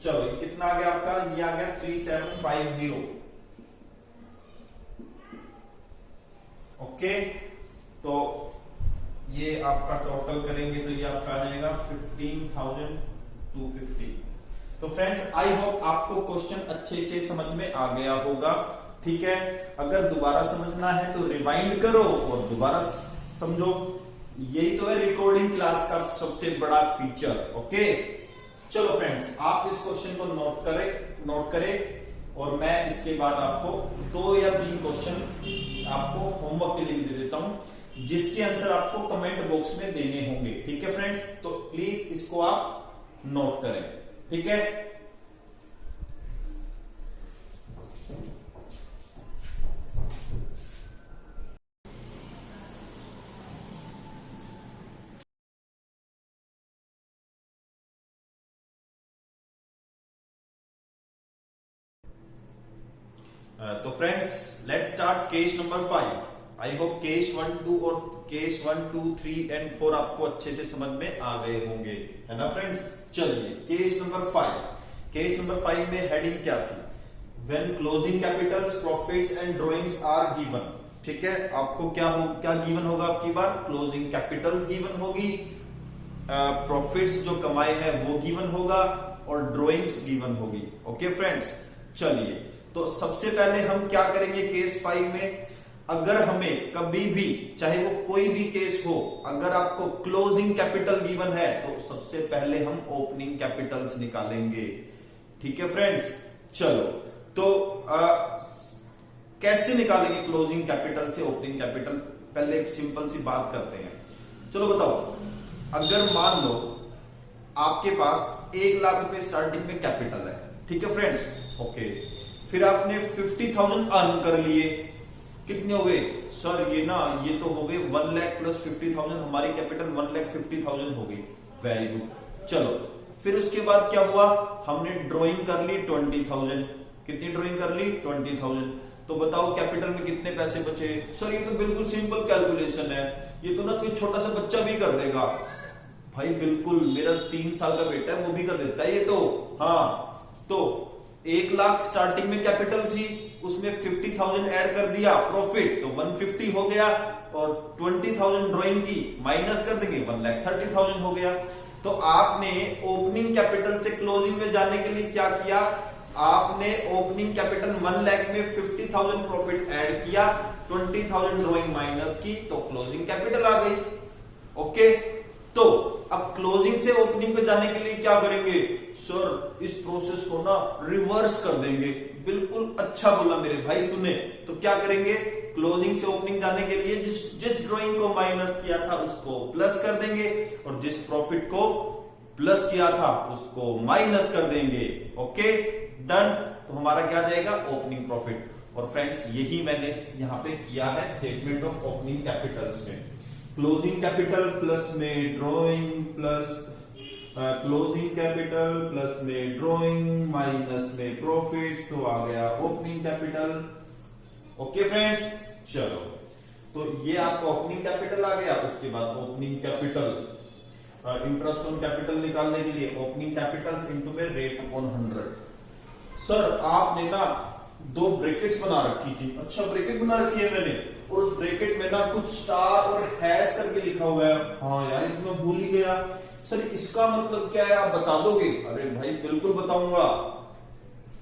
चलो कितना आ गया आपका, ये आ गया 3,750। ओके, तो ये आपका टोटल करेंगे तो ये आपका आ जाएगा 15,250। तो फ्रेंड्स आई होप आपको क्वेश्चन अच्छे से समझ में आ गया होगा। ठीक है, अगर दोबारा समझना है तो रिवाइंड करो और दोबारा समझो। यही तो है रिकॉर्डिंग क्लास का सबसे बड़ा फीचर। ओके, चलो फ्रेंड्स आप इस क्वेश्चन को नोट करें और मैं इसके बाद आपको 2 या 3 क्वेश्चन आपको होमवर्क के लिए भी दे देता हूं, जिसके आंसर आपको कमेंट बॉक्स में देने होंगे। ठीक है फ्रेंड्स, तो प्लीज इसको आप नोट करें। ठीक है, तो friends let's start case number 5। I hope case 1, 2 और केस 1, 2, 3 एंड 4 आपको अच्छे से समझ में आ गए होंगे, है ना फ्रेंड्स। चलिए केस नंबर 5। केस नंबर 5 में हेडिंग क्या थी? When closing capitals, profits and drawings are given. ठीक है, आपको क्या गिवन होगा आपकी बार? क्लोजिंग कैपिटल्स गिवन होगी, प्रॉफिट्स जो कमाए हैं वो गिवन होगा और ड्रॉइंग्स गिवन होगी। ओके फ्रेंड्स, चलिए तो सबसे पहले हम क्या करेंगे केस 5 में, अगर हमें कभी भी, चाहे वो कोई भी केस हो, अगर आपको क्लोजिंग कैपिटल गिवन है तो सबसे पहले हम ओपनिंग कैपिटल्स निकालेंगे। ठीक है फ्रेंड्स, चलो तो कैसे निकालेंगे क्लोजिंग कैपिटल से ओपनिंग कैपिटल? पहले एक सिंपल सी बात करते हैं। चलो बताओ, अगर मान लो आपके पास 1 लाख रुपए स्टार्टिंग में कैपिटल है, ठीक है फ्रेंड्स, ओके, फिर आपने 50,000 अर्न कर लिए, कितने हो गए सर? ये तो हो गए 1 लाख प्लस 50,000, हमारी कैपिटल 1,50,000 हो गई। Very good. चलो फिर उसके बाद क्या हुआ? हमने ड्रॉइंग कर ली 20,000। कितनी ड्रॉइंग कर ली? 20,000। तो बताओ कैपिटल में कितने पैसे बचे? सर ये तो बिल्कुल सिंपल कैलकुलेशन है, ये तो ना कोई छोटा सा बच्चा भी कर देगा। भाई बिल्कुल, मेरा 3 साल का बेटा है वो भी कर देता है ये तो। हाँ, तो 1 लाख स्टार्टिंग में कैपिटल थी, उसमें 50,000 ऐड कर दिया प्रॉफिट, तो 150 हो गया, और 20,000 ड्रॉइंग की माइनस कर देंगे 1,30,000 हो गया। तो आपने ओपनिंग कैपिटल से क्लोजिंग में जाने के लिए क्या किया? आपने ओपनिंग कैपिटल 1 लाख में 50,000 प्रॉफिट ऐड किया, 20,000 ड्रॉइंग माइनस की, तो क्लोजिंग कैपिटल आ गई। ओके, तो अब क्लोजिंग से ओपनिंग पे जाने के लिए क्या करेंगे? सर इस प्रोसेस को ना रिवर्स कर देंगे। बिल्कुल अच्छा बोला मेरे भाई तूने। तो क्या करेंगे? क्लोजिंग से ओपनिंग जाने के लिए जिस ड्रॉइंग को माइनस किया था उसको प्लस कर देंगे, और जिस प्रॉफिट को प्लस किया था उसको माइनस कर देंगे। Okay done. तो हमारा क्या जाएगा? Opening profit. और फ्रेंड्स यही मैंने यहां पे किया है स्टेटमेंट ऑफ ओपनिंग कैपिटल्स में। क्लोजिंग कैपिटल प्लस में drawing plus closing capital plus में ड्रॉइंग माइनस में प्रॉफिट्स, तो आ गया ओपनिंग कैपिटल। ओके फ्रेंड्स, चलो तो ये आपका ओपनिंग कैपिटल आ गया। उसके बाद opening capital interest on capital निकालने के लिए ओपनिंग कैपिटल इनटू में रेट अपॉन 100। सर आपने ना 2 ब्रैकेट्स बना रखी थी। अच्छा ब्रैकेट बना रखी है मैंने, और उस ब्रैकेट में ना कुछ स्टार और हैश करके लिखा हुआ है। हाँ यार, ये तो मैं भूल ही गया। सर इसका मतलब क्या है, आप बता दोगे? अरे भाई बिल्कुल बताऊंगा,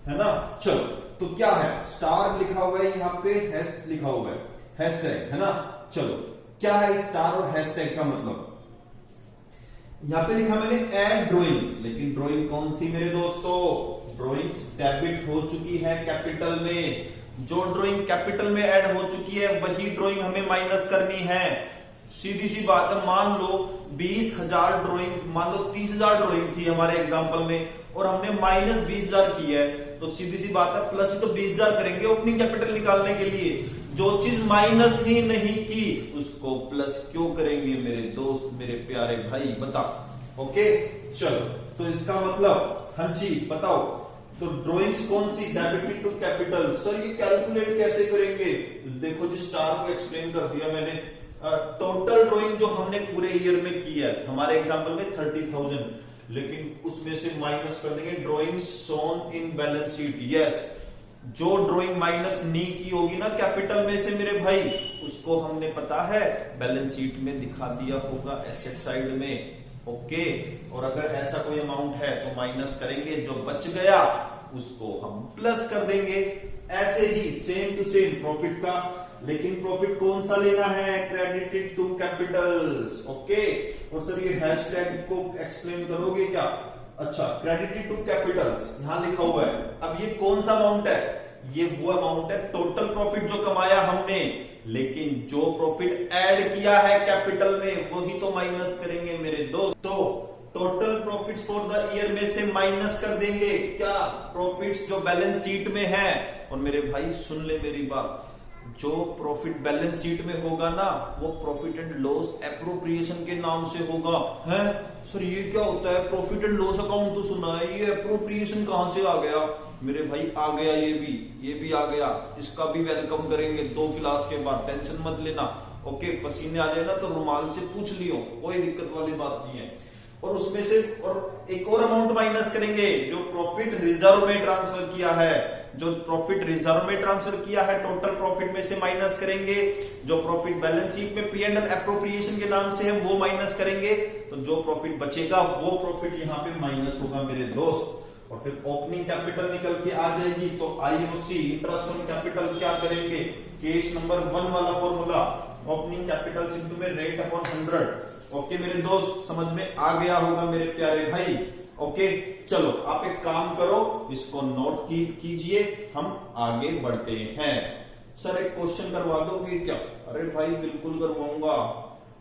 है ना। चलो तो क्या है? स्टार लिखा हुआ है यहाँ पे, हैश लिखा हुआ है, हैशटैग, है ना। चलो क्या है स्टार और हैशटैग का मतलब? यहाँ पे लिखा मैंने एड ड्रॉइंग्स, लेकिन ड्रॉइंग कौन सी मेरे दोस्तों? ड्रॉइंग्स डेबिट हो चुकी है कैपिटल में। जो ड्रॉइंग कैपिटल में ऐड हो चुकी है वही ड्रॉइंग हमें माइनस करनी है। सीधी सी बात है, मान लो 20,000 ड्रॉइंग, मान लो 30,000 ड्रॉइंग थी हमारे एग्जांपल में, और हमने माइनस 20,000 की है, तो सीधी सी बात है प्लस ही तो 20,000 करेंगे ओपनिंग कैपिटल निकालने के लिए। जो चीज माइनस ही नहीं की उसको प्लस क्यों करेंगे मेरे दोस्त, मेरे प्यारे भाई, बता। ओके चलो, तो इसका मतलब हाँ जी बताओ, तो ड्रॉइंग्स कौन सी? Debited to capital. सर ये कैलकुलेट कैसे करेंगे? देखो जी, स्टार को एक्सप्लेन कर दिया मैंने। टोटल ड्रॉइंग जो हमने पूरे ईयर में की है, हमारे एग्जांपल में 30,000, लेकिन उसमें से माइनस कर देंगे drawing shown in balance sheet. Yes, जो ड्रॉइंग माइनस नहीं की होगी ना कैपिटल में से मेरे भाई, उसको हमने पता है बैलेंस शीट में दिखा दिया होगा एसेट साइड में। ओके, और अगर ऐसा कोई अमाउंट है तो माइनस करेंगे, जो बच गया उसको हम प्लस कर देंगे। ऐसे ही सेम टू सेम प्रॉफिट का, लेकिन प्रॉफिट कौन सा लेना है? Credited to capitals. ओके, और सर ये हैशटैग को एक्सप्लेन करोगे क्या? अच्छा, क्रेडिटेड टू कैपिटल्स यहां लिखा हुआ है। अब ये कौन सा अमाउंट है? ये वो अमाउंट है टोटल प्रॉफिट जो कमाया हमने, लेकिन जो प्रॉफिट ऐड किया है कैपिटल में वही तो माइनस करेंगे मेरे दोस्त। तो total profits for the year में से माइनस कर देंगे क्या? प्रॉफिट्स जो बैलेंस शीट में है। और मेरे भाई सुन ले मेरी बात, जो प्रॉफिट बैलेंस शीट में होगा ना वो प्रॉफिट एंड लॉस एप्रोप्रिएशन के नाम से होगा। है सर ये क्या होता है, प्रॉफिट एंड लॉस अकाउंट तो सुना है, ये एप्रोप्रिएशन कहां से आ गया? मेरे भाई आ गया, ये भी आ गया, इसका भी वेलकम करेंगे 2 क्लास के बाद, टेंशन मत लेना। ओके, पसीने आ जाए ना तो रुमाल से पूछ लियो, कोई दिक्कत वाली बात नहीं है। और उसमें से और एक और अमाउंट माइनस करेंगे, जो प्रॉफिट रिजर्व में ट्रांसफर किया है, जो प्रॉफिट रिजर्व में ट्रांसफर किया है टोटल प्रॉफिट में से माइनस करेंगे, जो प्रॉफिट बैलेंस शीट में P&L एप्रोप्रिएशन के नाम से है वो माइनस करेंगे, तो जो प्रॉफिट बचेगा वो प्रॉफिट यहाँ पे माइनस होगा मेरे दोस्त। और फिर ओपनिंग कैपिटल निकल के आ जाएगी, तो IOC इंटरेस्ट ऑन कैपिटल क्या करेंगे, केस नंबर 1 वाला फॉर्मूला, ओपनिंग कैपिटल इनटू में रेट अपॉन 100। ओके मेरे दोस्त, समझ में आ गया होगा मेरे प्यारे भाई। ओके चलो आप एक काम करो, इसको नोट कीजिए, हम आगे बढ़ते हैं। सर एक क्वेश्चन करवा दोगे क्या? अरे भाई बिल्कुल करवाऊंगा,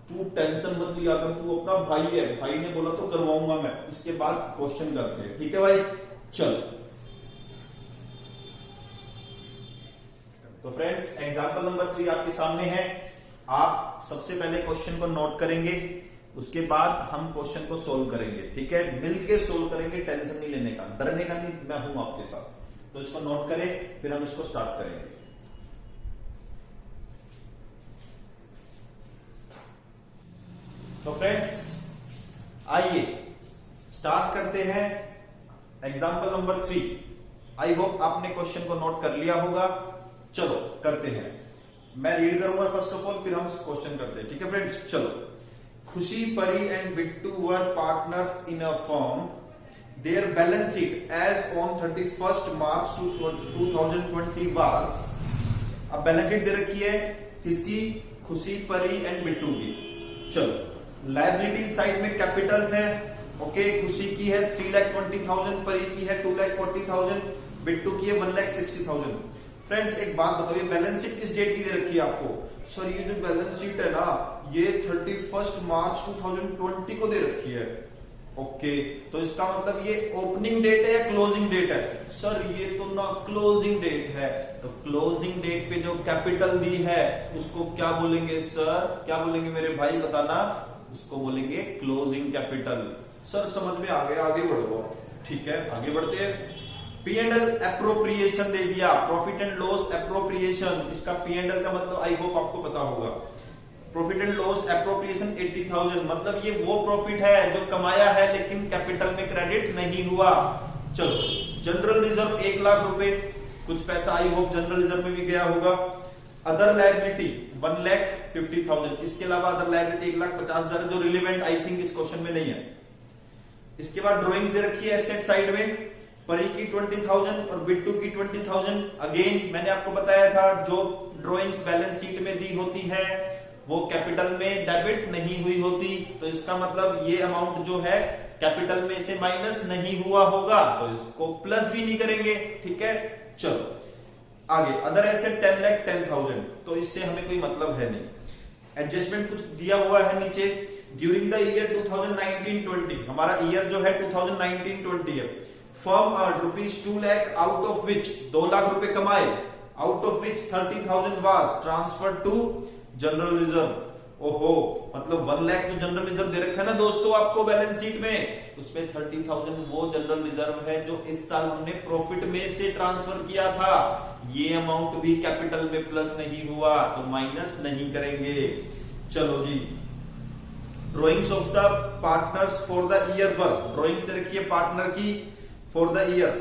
तू टेंशन मत लिया, अगर तू अपना भाई है, भाई ने बोला तो करवाऊंगा मैं। इसके बाद क्वेश्चन करते हैं, ठीक है भाई? चलो तो फ्रेंड्स एग्जांपल नंबर 3 आपके सामने है। आप सबसे पहले क्वेश्चन को नोट करेंगे, उसके बाद हम क्वेश्चन को सोल्व करेंगे, ठीक है? मिलके सोल्व करेंगे, टेंशन नहीं लेने का, डरने का नहीं, मैं हूं आपके साथ। तो इसको नोट करें, फिर हम इसको स्टार्ट करेंगे। तो फ्रेंड्स आइए स्टार्ट करते हैं एग्जांपल नंबर 3। आई होप आपने क्वेश्चन को नोट कर लिया होगा। चलो करते हैं, मैं रीड करूंगा फर्स्ट ऑफ ऑल, फिर हम क्वेश्चन करते हैं, ठीक है फ्रेंड्स? चलो, Khushi, Pari and Bittu were partners in a firm, their balance sheet as on 31st March 2020 was. अब बैलेंस शीट दे रखी है किसकी? खुशी, परी एंड बिट्टू की। चलो लायबिलिटी साइड में कैपिटल्स है। ओके, खुशी की है 3,20,000, परी की है 2,40,000, बिट्टू की है 1,60,000। फ्रेंड्स एक बात बताओ, ये बैलेंस शीट किस डेट की दे रखी है आपको? सर ये जो बैलेंस शीट है ना, ये 31st March 2020 को दे रखी है। ओके, तो इसका मतलब ये ओपनिंग डेट है या क्लोजिंग डेट है? सर ये तो ना क्लोजिंग डेट है। तो क्लोजिंग डेट पे जो कैपिटल दी है उसको क्या बोलेंगे सर? क्या बोलेंगे मेरे भाई, बताना? उसको बोलेंगे क्लोजिंग कैपिटल। सर समझ में आ गया, आगे बढ़ो। ठीक है आगे बढ़ते हैं। P&L एप्रोप्रिएशन दे दिया, प्रॉफिट एंड लॉस एप्रोप्रिएशन, इसका P&L का मतलब आई होप आपको पता होगा। प्रॉफिट एंड लॉस एप्रोप्रिएशन 80,000, मतलब ये वो प्रॉफिट है जो कमाया है लेकिन कैपिटल में क्रेडिट नहीं हुआ। चलो, जनरल रिजर्व 1 लाख रुपए, कुछ पैसा आई होप जनरल रिजर्व में भी गया होगा। अदर लायबिलिटी 1,50,000, इसके अलावा अदर लायबिलिटी 1,50,000 जो रिलेवेंट आई थिंक इस क्वेश्चन में नहीं है। इसके बाद ड्रॉइंग्स दे रखी है एसेट साइड में, परी की 20,000 और बिट्टू की 20,000। अगेन मैंने आपको बताया था जो ड्रॉइंग्स बैलेंस शीट में दी होती है वो कैपिटल में डेबिट नहीं हुई होती, तो इसका मतलब ये अमाउंट जो है कैपिटल में से माइनस नहीं हुआ होगा, तो इसको प्लस भी नहीं करेंगे। ठीक है चलो आगे, अदर एसेट 10,10,000, तो इससे हमें कोई मतलब है नहीं। एडजस्टमेंट कुछ दिया हुआ है नीचे, ड्यूरिंग द ईयर 2019-20, हमारा ईयर जो है 2019-20 है। Firm earn ₹2 lakh out of which, 2 lakh रुपए कमाए, आउट ऑफ विच 30,000 was transfer to general reserve. ओहो, मतलब 1 लाख जो जनरल रिजर्व दे रखा है ना दोस्तों आपको बैलेंस शीट में, उसमें 30,000 वो जनरल रिजर्व है जो इस साल हमने प्रॉफिट में से ट्रांसफर किया था। ये अमाउंट भी कैपिटल में प्लस नहीं हुआ, तो माइनस नहीं करेंगे। चलो जी, drawings of the partners for the year work, drawings दे रखी है पार्टनर की फॉर द ईयर।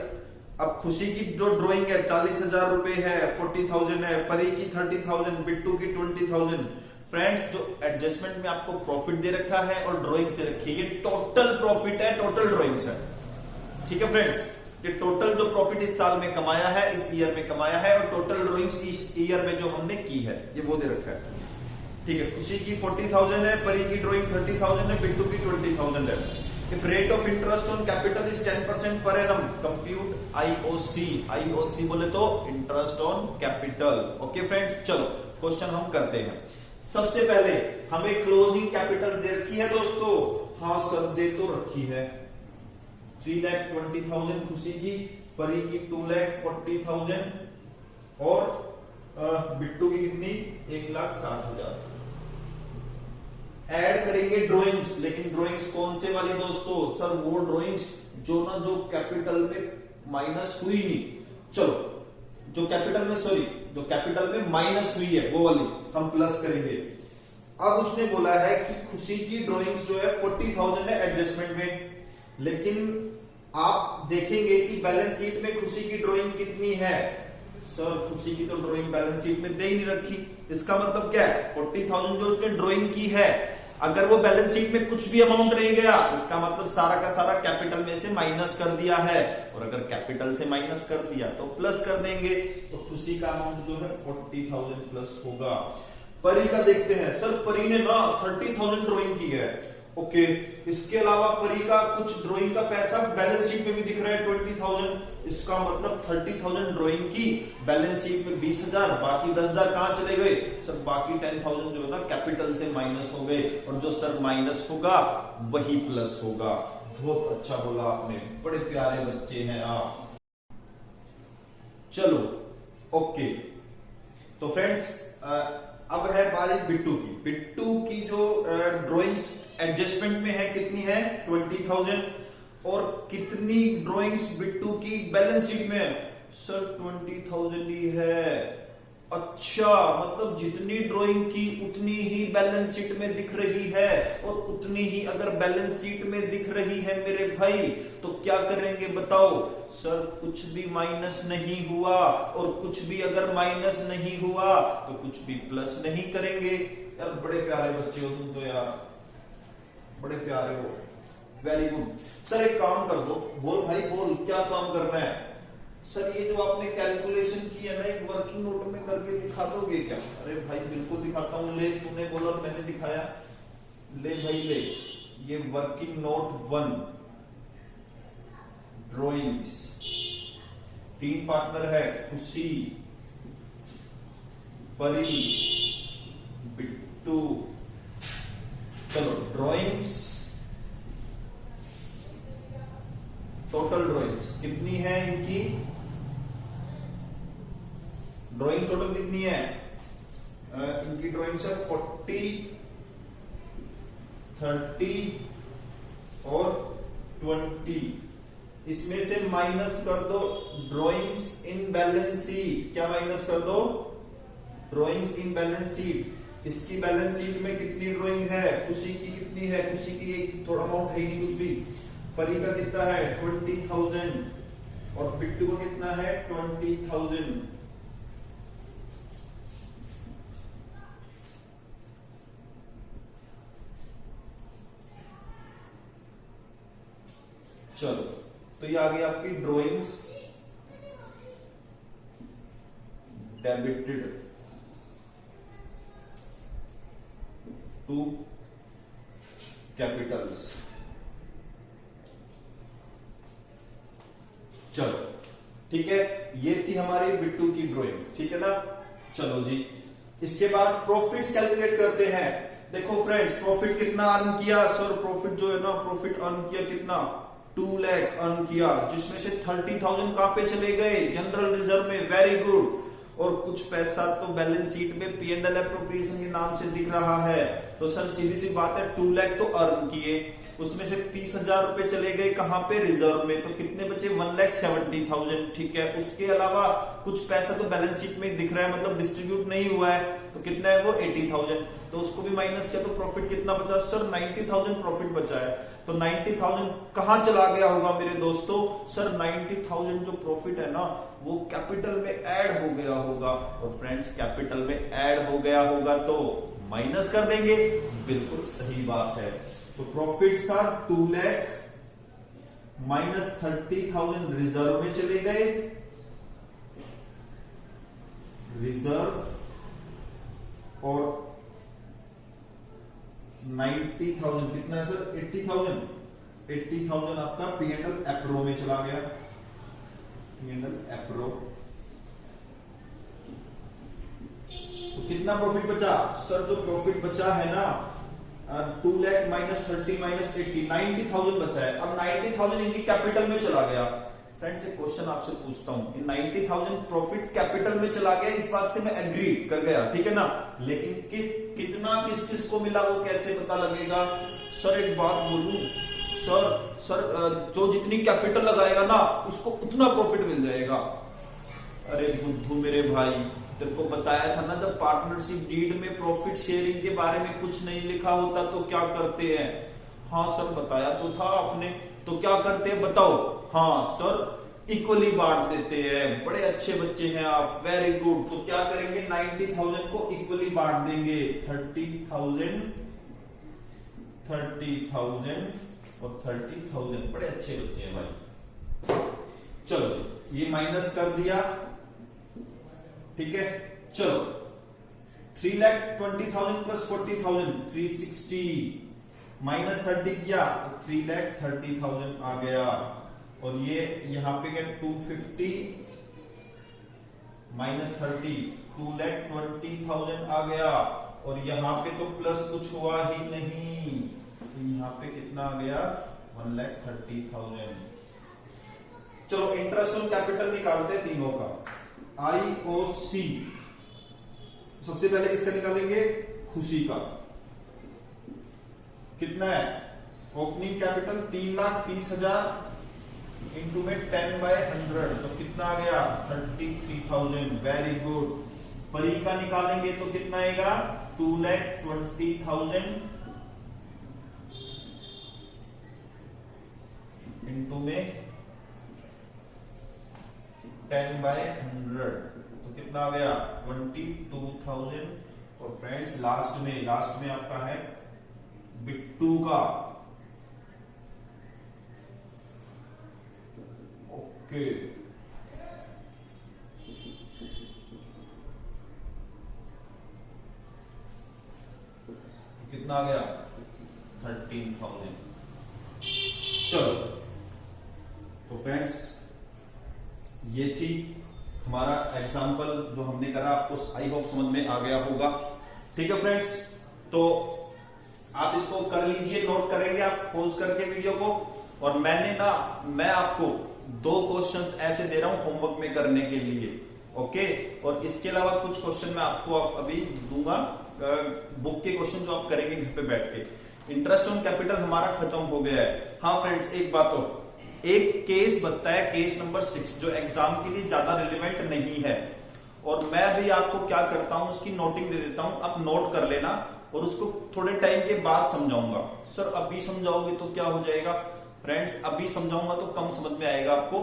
अब खुशी की जो ड्राइंग है 40,000 रुपए है, 40,000 है, परी की 30,000, बिट्टू की 20,000। फ्रेंड्स जो एडजस्टमेंट में आपको प्रॉफिट दे रखा है और ड्राइंग्स दे रखी है, ये टोटल प्रॉफिट है, टोटल ड्राइंग्स है। ठीक है फ्रेंड्स, ये टोटल जो प्रॉफिट इस साल में कमाया है, इस ईयर में कमाया है, और टोटल ड्राइंग्स इस ईयर में जो हमने की है ये वो दे रखा है। ठीक है, खुशी की 40,000 है, परी की ड्राइंग 30,000 है, बिट्टू की 20,000 है। If rate of interest on capital is 10% per annum, compute IOC। IOC बोले तो interest on capital. Okay friends, चलो क्वेश्चन हम करते हैं। सबसे पहले हमें क्लोजिंग कैपिटल दे रखी है दोस्तों। हाँ सर दे तो रखी है, 3,20,000 खुशी की, परी की 2,40,000 और बिट्टू की कितनी 1,60,000। ऐड करेंगे ड्राइंग्स, लेकिन ड्राइंग्स कौन से वाली दोस्तों? सर वो ड्राइंग्स जो कैपिटल में माइनस हुई नहीं, चलो जो कैपिटल में माइनस हुई है वो वाली हम प्लस करेंगे। अब उसने बोला है कि खुशी की ड्राइंग्स जो है 40,000 है एडजस्टमेंट में, लेकिन आप देखेंगे कि बैलेंस शीट में खुशी की ड्राइंग कितनी है। सर खुशी की तो ड्राइंग बैलेंस शीट में दे ही नहीं रखी। इसका मतलब क्या है? 40,000 जो उसने ड्राइंग की है, अगर वो बैलेंस शीट में कुछ भी अमाउंट नहीं गया, इसका मतलब सारा का सारा कैपिटल में से माइनस कर दिया है, और अगर कैपिटल से माइनस कर दिया तो प्लस कर देंगे। तो खुशी का अमाउंट जो है 40,000 प्लस होगा। परी का देखते हैं। सर परी ने ना 30,000 ड्राइंग की है, ओके। इसके अलावा परी का कुछ ड्राइंग का पैसा बैलेंस शीट में भी दिख रहा है 20,000। इसका मतलब 30,000 ड्राइंग की, बैलेंस शीट में 20,000, बाकी 10,000 कहां चले गए? सर बाकी 10,000 जो है ना कैपिटल से माइनस हो गए, और जो सर माइनस होगा वही प्लस होगा। बहुत अच्छा बोला आपने, बड़े प्यारे बच्चे हैं आप। चलो ओके, तो फ्रेंड्स अब है बारी बिट्टू की। बिट्टू की जो ड्राइंग्स एडजस्टमेंट में है कितनी है? 20,000। और कितनी ड्राइंग्स बिट्टू की बैलेंस शीट में है? सर 20,000 ही है। अच्छा, मतलब जितनी ड्राइंग की उतनी ही बैलेंस शीट में दिख रही है, और उतनी ही अगर बैलेंस शीट में दिख रही है मेरे भाई, तो क्या करेंगे बताओ? सर कुछ भी माइनस नहीं हुआ, और कुछ भी अगर माइनस नहीं हुआ तो कुछ भी प्लस नहीं करेंगे। यार बड़े प्यारे बच्चे हो तुम तो यार, बड़े प्यारे हो, वेरी गुड। सर एक काम कर दो, बोल भाई बोल, क्या काम करना है? सर ये जो आपने कैलकुलेशन की है ना, एक वर्किंग नोट में करके दिखा दोगे क्या? अरे भाई बिल्कुल दिखाता हूं, ले तूने बोला और मैंने दिखाया, ले भाई ले। ये वर्किंग नोट 1 ड्राइंग्स, 3 पार्टनर है, खुशी, परी, बिट्टू। चलो ड्राइंग्स, टोटल ड्राइंग्स कितनी है इनकी? ड्राइंग्स टोटल कितनी है इनकी? ड्राइंग्स है 40, 30 और 20। इसमें से माइनस कर दो ड्राइंग्स इन बैलेंस शीट। क्या माइनस कर दो? Drawings in balance sheet. इसकी बैलेंस शीट में कितनी ड्राइंग है? खुशी की कितनी है? खुशी की एक थोड़ा अमाउंट है ही नहीं कुछ भी। परी का कितना है? 20,000। और बिट्टू को कितना है? 20,000। चलो, तो ये आ गई आपकी ड्राइंग्स डेबिटेड टू कैपिटल्स। चलो ठीक है, ये थी हमारी बिट्टू की ड्राइंग, ठीक है ना। चलो जी, इसके बाद प्रॉफिट्स कैलकुलेट करते हैं। देखो फ्रेंड्स, प्रॉफिट कितना अर्न किया? सर प्रॉफिट जो है ना, प्रॉफिट अर्न किया कितना? 2 लाख अर्न किया, जिसमें से 30,000 कहां पे चले गए? जनरल रिजर्व में, वेरी गुड। और कुछ पैसा तो बैलेंस शीट में P&L एप्रोप्रिएशन के नाम से दिख रहा है। तो सर सीधी सी बात है, 2 लाख तो अर्न किए, उसमें से 30,000 रुपए चले गए कहां पे? रिजर्व में। तो कितने बचे? 1,70,000, ठीक है। उसके अलावा कुछ पैसा तो बैलेंस शीट में दिख रहा है, मतलब डिस्ट्रीब्यूट नहीं हुआ है, तो कितना है वो? 80,000। तो उसको भी माइनस किया तो प्रॉफिट कितना बचा? सर 90,000 प्रॉफिट बचा है। तो 90,000 कहां चला गया होगा मेरे दोस्तों? सर 90,000 जो प्रॉफिट है ना, वो कैपिटल में ऐड हो गया होगा। और फ्रेंड्स कैपिटल में ऐड हो गया होगा तो माइनस कर देंगे, बिल्कुल सही बात है। तो प्रॉफिट्स था 2 लाख, माइनस 30,000 रिजर्व में चले गए। रिजर्व और 90,000 कितना है सर? 80,000। 80,000 आपका P&L एप्रो में चला गया। P&L appro. तो कितना प्रॉफिट बचा? सर जो प्रॉफिट बचा है ना, 2 लाख माइनस 30 माइनस 80, 90,000 बचा है। अब 90,000 इनकी कैपिटल में चला गया। फ्रेंड्स एक क्वेश्चन आपसे पूछता हूं, 90,000 प्रॉफिट कैपिटल में चला गया, इस बात से मैं एग्री कर गया, ठीक है ना, लेकिन कितना किस किस को मिला वो कैसे पता लगेगा? सर एक बात बोलूं, सर जो जितनी कैपिटल लगाएगा ना उसको उतना प्रॉफिट मिल जाएगा। अरे बुद्धू मेरे भाई, तेरे को बताया था ना, जब पार्टनरशिप डीड में प्रॉफिट शेयरिंग के बारे में कुछ नहीं लिखा होता तो क्या करते हैं? हाँ सर बताया तो था आपने, तो क्या करते हैं बताओ? हाँ सर इक्वली बांट देते हैं। बड़े अच्छे बच्चे हैं आप, वेरी गुड। तो क्या करेंगे, 90,000 को इक्वली बांट देंगे, 30,000 और 30,000। बड़े अच्छे बच्चे हैं भाई। चलो ये माइनस कर दिया, ठीक है। चलो 3,20,000 प्लस 40,000 360 माइनस 30 किया तो 3,30,000 आ गया। और ये यहां पे क्या, 250 माइनस 30 2,20,000 आ गया। और यहां पे तो प्लस कुछ हुआ ही नहीं, तो यहां पे कितना आ गया, 1,30,000। चलो इंटरेस्ट ऑन कैपिटल निकालते हैं तीनों का। IOC सबसे पहले किसका निकालेंगे, खुशी का। कितना है, ओपनिंग कैपिटल 3,30,000 इंटू में 10/100 तो कितना आ गया, 33,000। Very good. परी का निकालेंगे तो कितना आएगा, 2,20,000 इंटू में 10/100 तो कितना आ गया, 22,000। और फ्रेंड्स लास्ट में आपका है बिट्टू का। ओके कितना आ गया, 13,000। चलो तो फ्रेंड्स ये थी हमारा एग्जाम्पल जो हमने करा, आपको आई होप समझ में आ गया होगा, ठीक है फ्रेंड्स। तो आप इसको कर लीजिए, नोट करेंगे आप पॉज करके वीडियो को। और मैं आपको 2 क्वेश्चंस ऐसे दे रहा हूं होमवर्क में करने के लिए, ओके। और इसके अलावा कुछ क्वेश्चन मैं आपको अभी दूंगा, बुक के क्वेश्चन जो आप करेंगे घर पे बैठ के। इंटरेस्ट ऑन कैपिटल हमारा खत्म हो गया है। हाँ फ्रेंड्स एक बात और, एक केस बचता है, केस नंबर 6, जो एग्जाम के लिए ज्यादा रिलेवेंट नहीं है। और मैं भी आपको क्या करता हूं, उसकी नोटिंग दे देता हूं, आप नोट कर लेना और उसको थोड़े टाइम के बाद समझाऊंगा। सर अभी समझाओगे तो क्या हो जाएगा? फ्रेंड्स अभी समझाऊंगा तो कम समझ में आएगा आपको,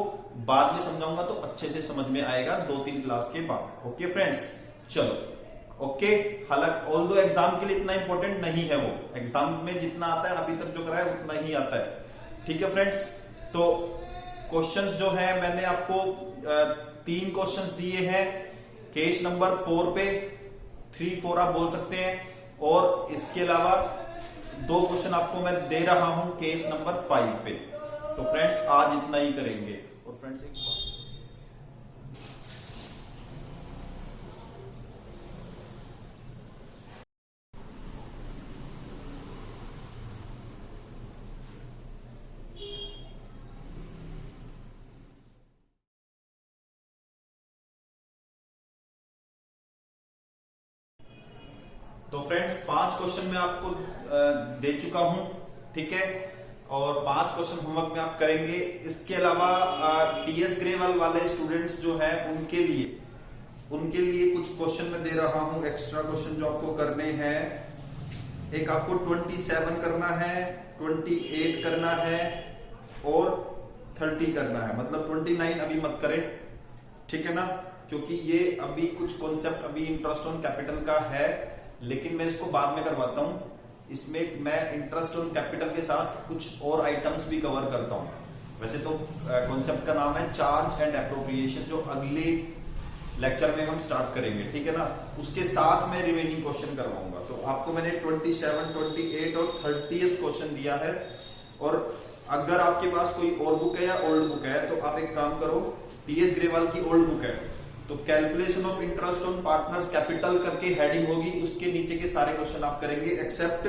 बाद में समझाऊंगा तो अच्छे से समझ में आएगा 2-3 क्लास के बाद। ओके फ्रेंड्स, चलो ओके। हालांकि ऑल्दो एग्जाम के लिए इतना इंपॉर्टेंट नहीं है, वो एग्जाम में जितना आता है अभी तक जो करा है उतना ही आता है, ठीक है फ्रेंड्स। तो क्वेश्चंस जो है मैंने आपको 3 क्वेश्चंस दिए हैं, केस नंबर 4 पे 3-4 आप बोल सकते हैं। और इसके अलावा 2 क्वेश्चन आपको मैं दे रहा हूं केस नंबर 5 पे। तो फ्रेंड्स आज इतना ही करेंगे। और फ्रेंड्स एक बात, तो फ्रेंड्स 5 क्वेश्चन मैं आपको दे चुका हूं, ठीक है। और 5 क्वेश्चन होमवर्क में आप करेंगे। इसके अलावा टीएस ग्रेवाल वाले स्टूडेंट्स जो है उनके लिए कुछ क्वेश्चन मैं दे रहा हूं, एक्स्ट्रा क्वेश्चन जो आपको करने हैं। एक आपको 27 करना है, 28 करना है और 30 करना है। मतलब 29 अभी मत करें, ठीक है ना, क्योंकि ये अभी कुछ कॉन्सेप्ट अभी इंटरेस्ट ऑन कैपिटल का है, लेकिन मैं इसको बाद में करवाता हूं। इसमें मैं इंटरेस्ट ऑन कैपिटल के साथ कुछ और आइटम्स भी कवर करता हूं। वैसे तो कॉन्सेप्ट का नाम है चार्ज एंड एप्रोप्रिएशन, जो अगले लेक्चर में हम स्टार्ट करेंगे, ठीक है ना। उसके साथ मैं रिमेनिंग क्वेश्चन करवाऊंगा। तो आपको मैंने 27, 28 और 30th क्वेश्चन दिया है। और अगर आपके पास कोई और बुक है या ओल्ड बुक है तो आप एक काम करो, टीएस ग्रेवाल की ओल्ड बुक है तो calculation of interest on partners capital करके हेडिंग होगी, उसके नीचे के सारे क्वेश्चन आप करेंगे एक्सेप्ट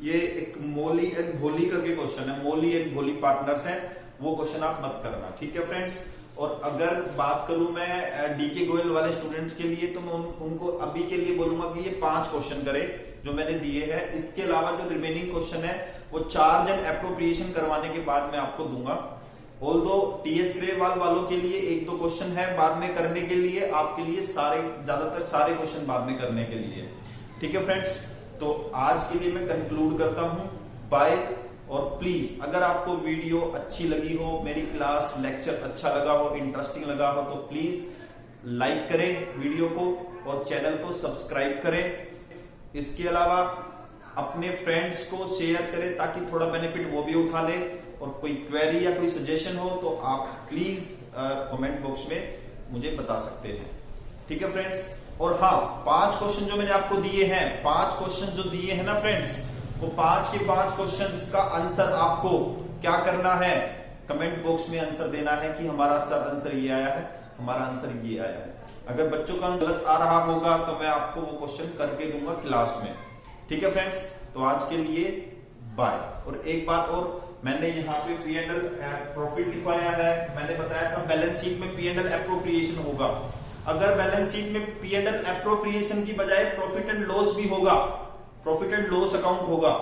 ये एक मोली एंड भोली करके क्वेश्चन है। मोली एंड भोली पार्टनर्स हैं, वो क्वेश्चन आप मत करना, ठीक है फ्रेंड्स। और अगर बात करूं मैं डीके गोयल वाले स्टूडेंट्स के लिए, तो मैं उनको अभी के लिए बोलूंगा कि ये 5 क्वेश्चन करें जो मैंने दिए हैं। इसके अलावा जो रिमेनिंग क्वेश्चन है वो चार्ज एंड एप्रोप्रिएशन करवाने के बाद मैं आपको दूंगा। ऑल्दो टीएस ग्रेवाल वालों के लिए 1-2 क्वेश्चन है बाद में करने के लिए, आपके लिए ज्यादातर सारे क्वेश्चन बाद में करने के लिए, ठीक है फ्रेंड्स। तो आज के लिए मैं कंक्लूड करता हूं, बाय। और प्लीज अगर आपको वीडियो अच्छी लगी हो, मेरी क्लास लेक्चर अच्छा लगा हो, इंटरेस्टिंग लगा हो, तो प्लीज लाइक करें वीडियो को और चैनल को सब्सक्राइब करें। इसके अलावा अपने फ्रेंड्स को शेयर करें ताकि थोड़ा बेनिफिट वो भी उठा ले। और कोई क्वेरी या कोई सजेशन हो तो आप प्लीज कमेंट बॉक्स में मुझे बता सकते हैं, ठीक है फ्रेंड्स। और हाँ, 5 क्वेश्चन जो मैंने आपको दिए हैं, 5 क्वेश्चन जो दिए हैं ना फ्रेंड्स, वो 5 के 5 क्वेश्चंस का आंसर आपको क्या करना है, कमेंट बॉक्स में आंसर देना है कि हमारा सर आंसर ये आया है, हमारा आंसर ये आया है। अगर बच्चों का आंसर गलत आ रहा होगा तो मैं आपको वो क्वेश्चन करके दूंगा क्लास में, ठीक है फ्रेंड्स। तो आज के लिए बाय। और एक बात और, मैंने यहाँ पे P&L प्रॉफिट लिखवाया है, मैंने बताया था बैलेंस शीट में P&L एप्रोप्रिएशन होगा। अगर बैलेंस शीट में P&L एप्रोप्रिएशन की बजाय प्रॉफिट एंड लॉस भी होगा, प्रॉफिट एंड लॉस अकाउंट होगा,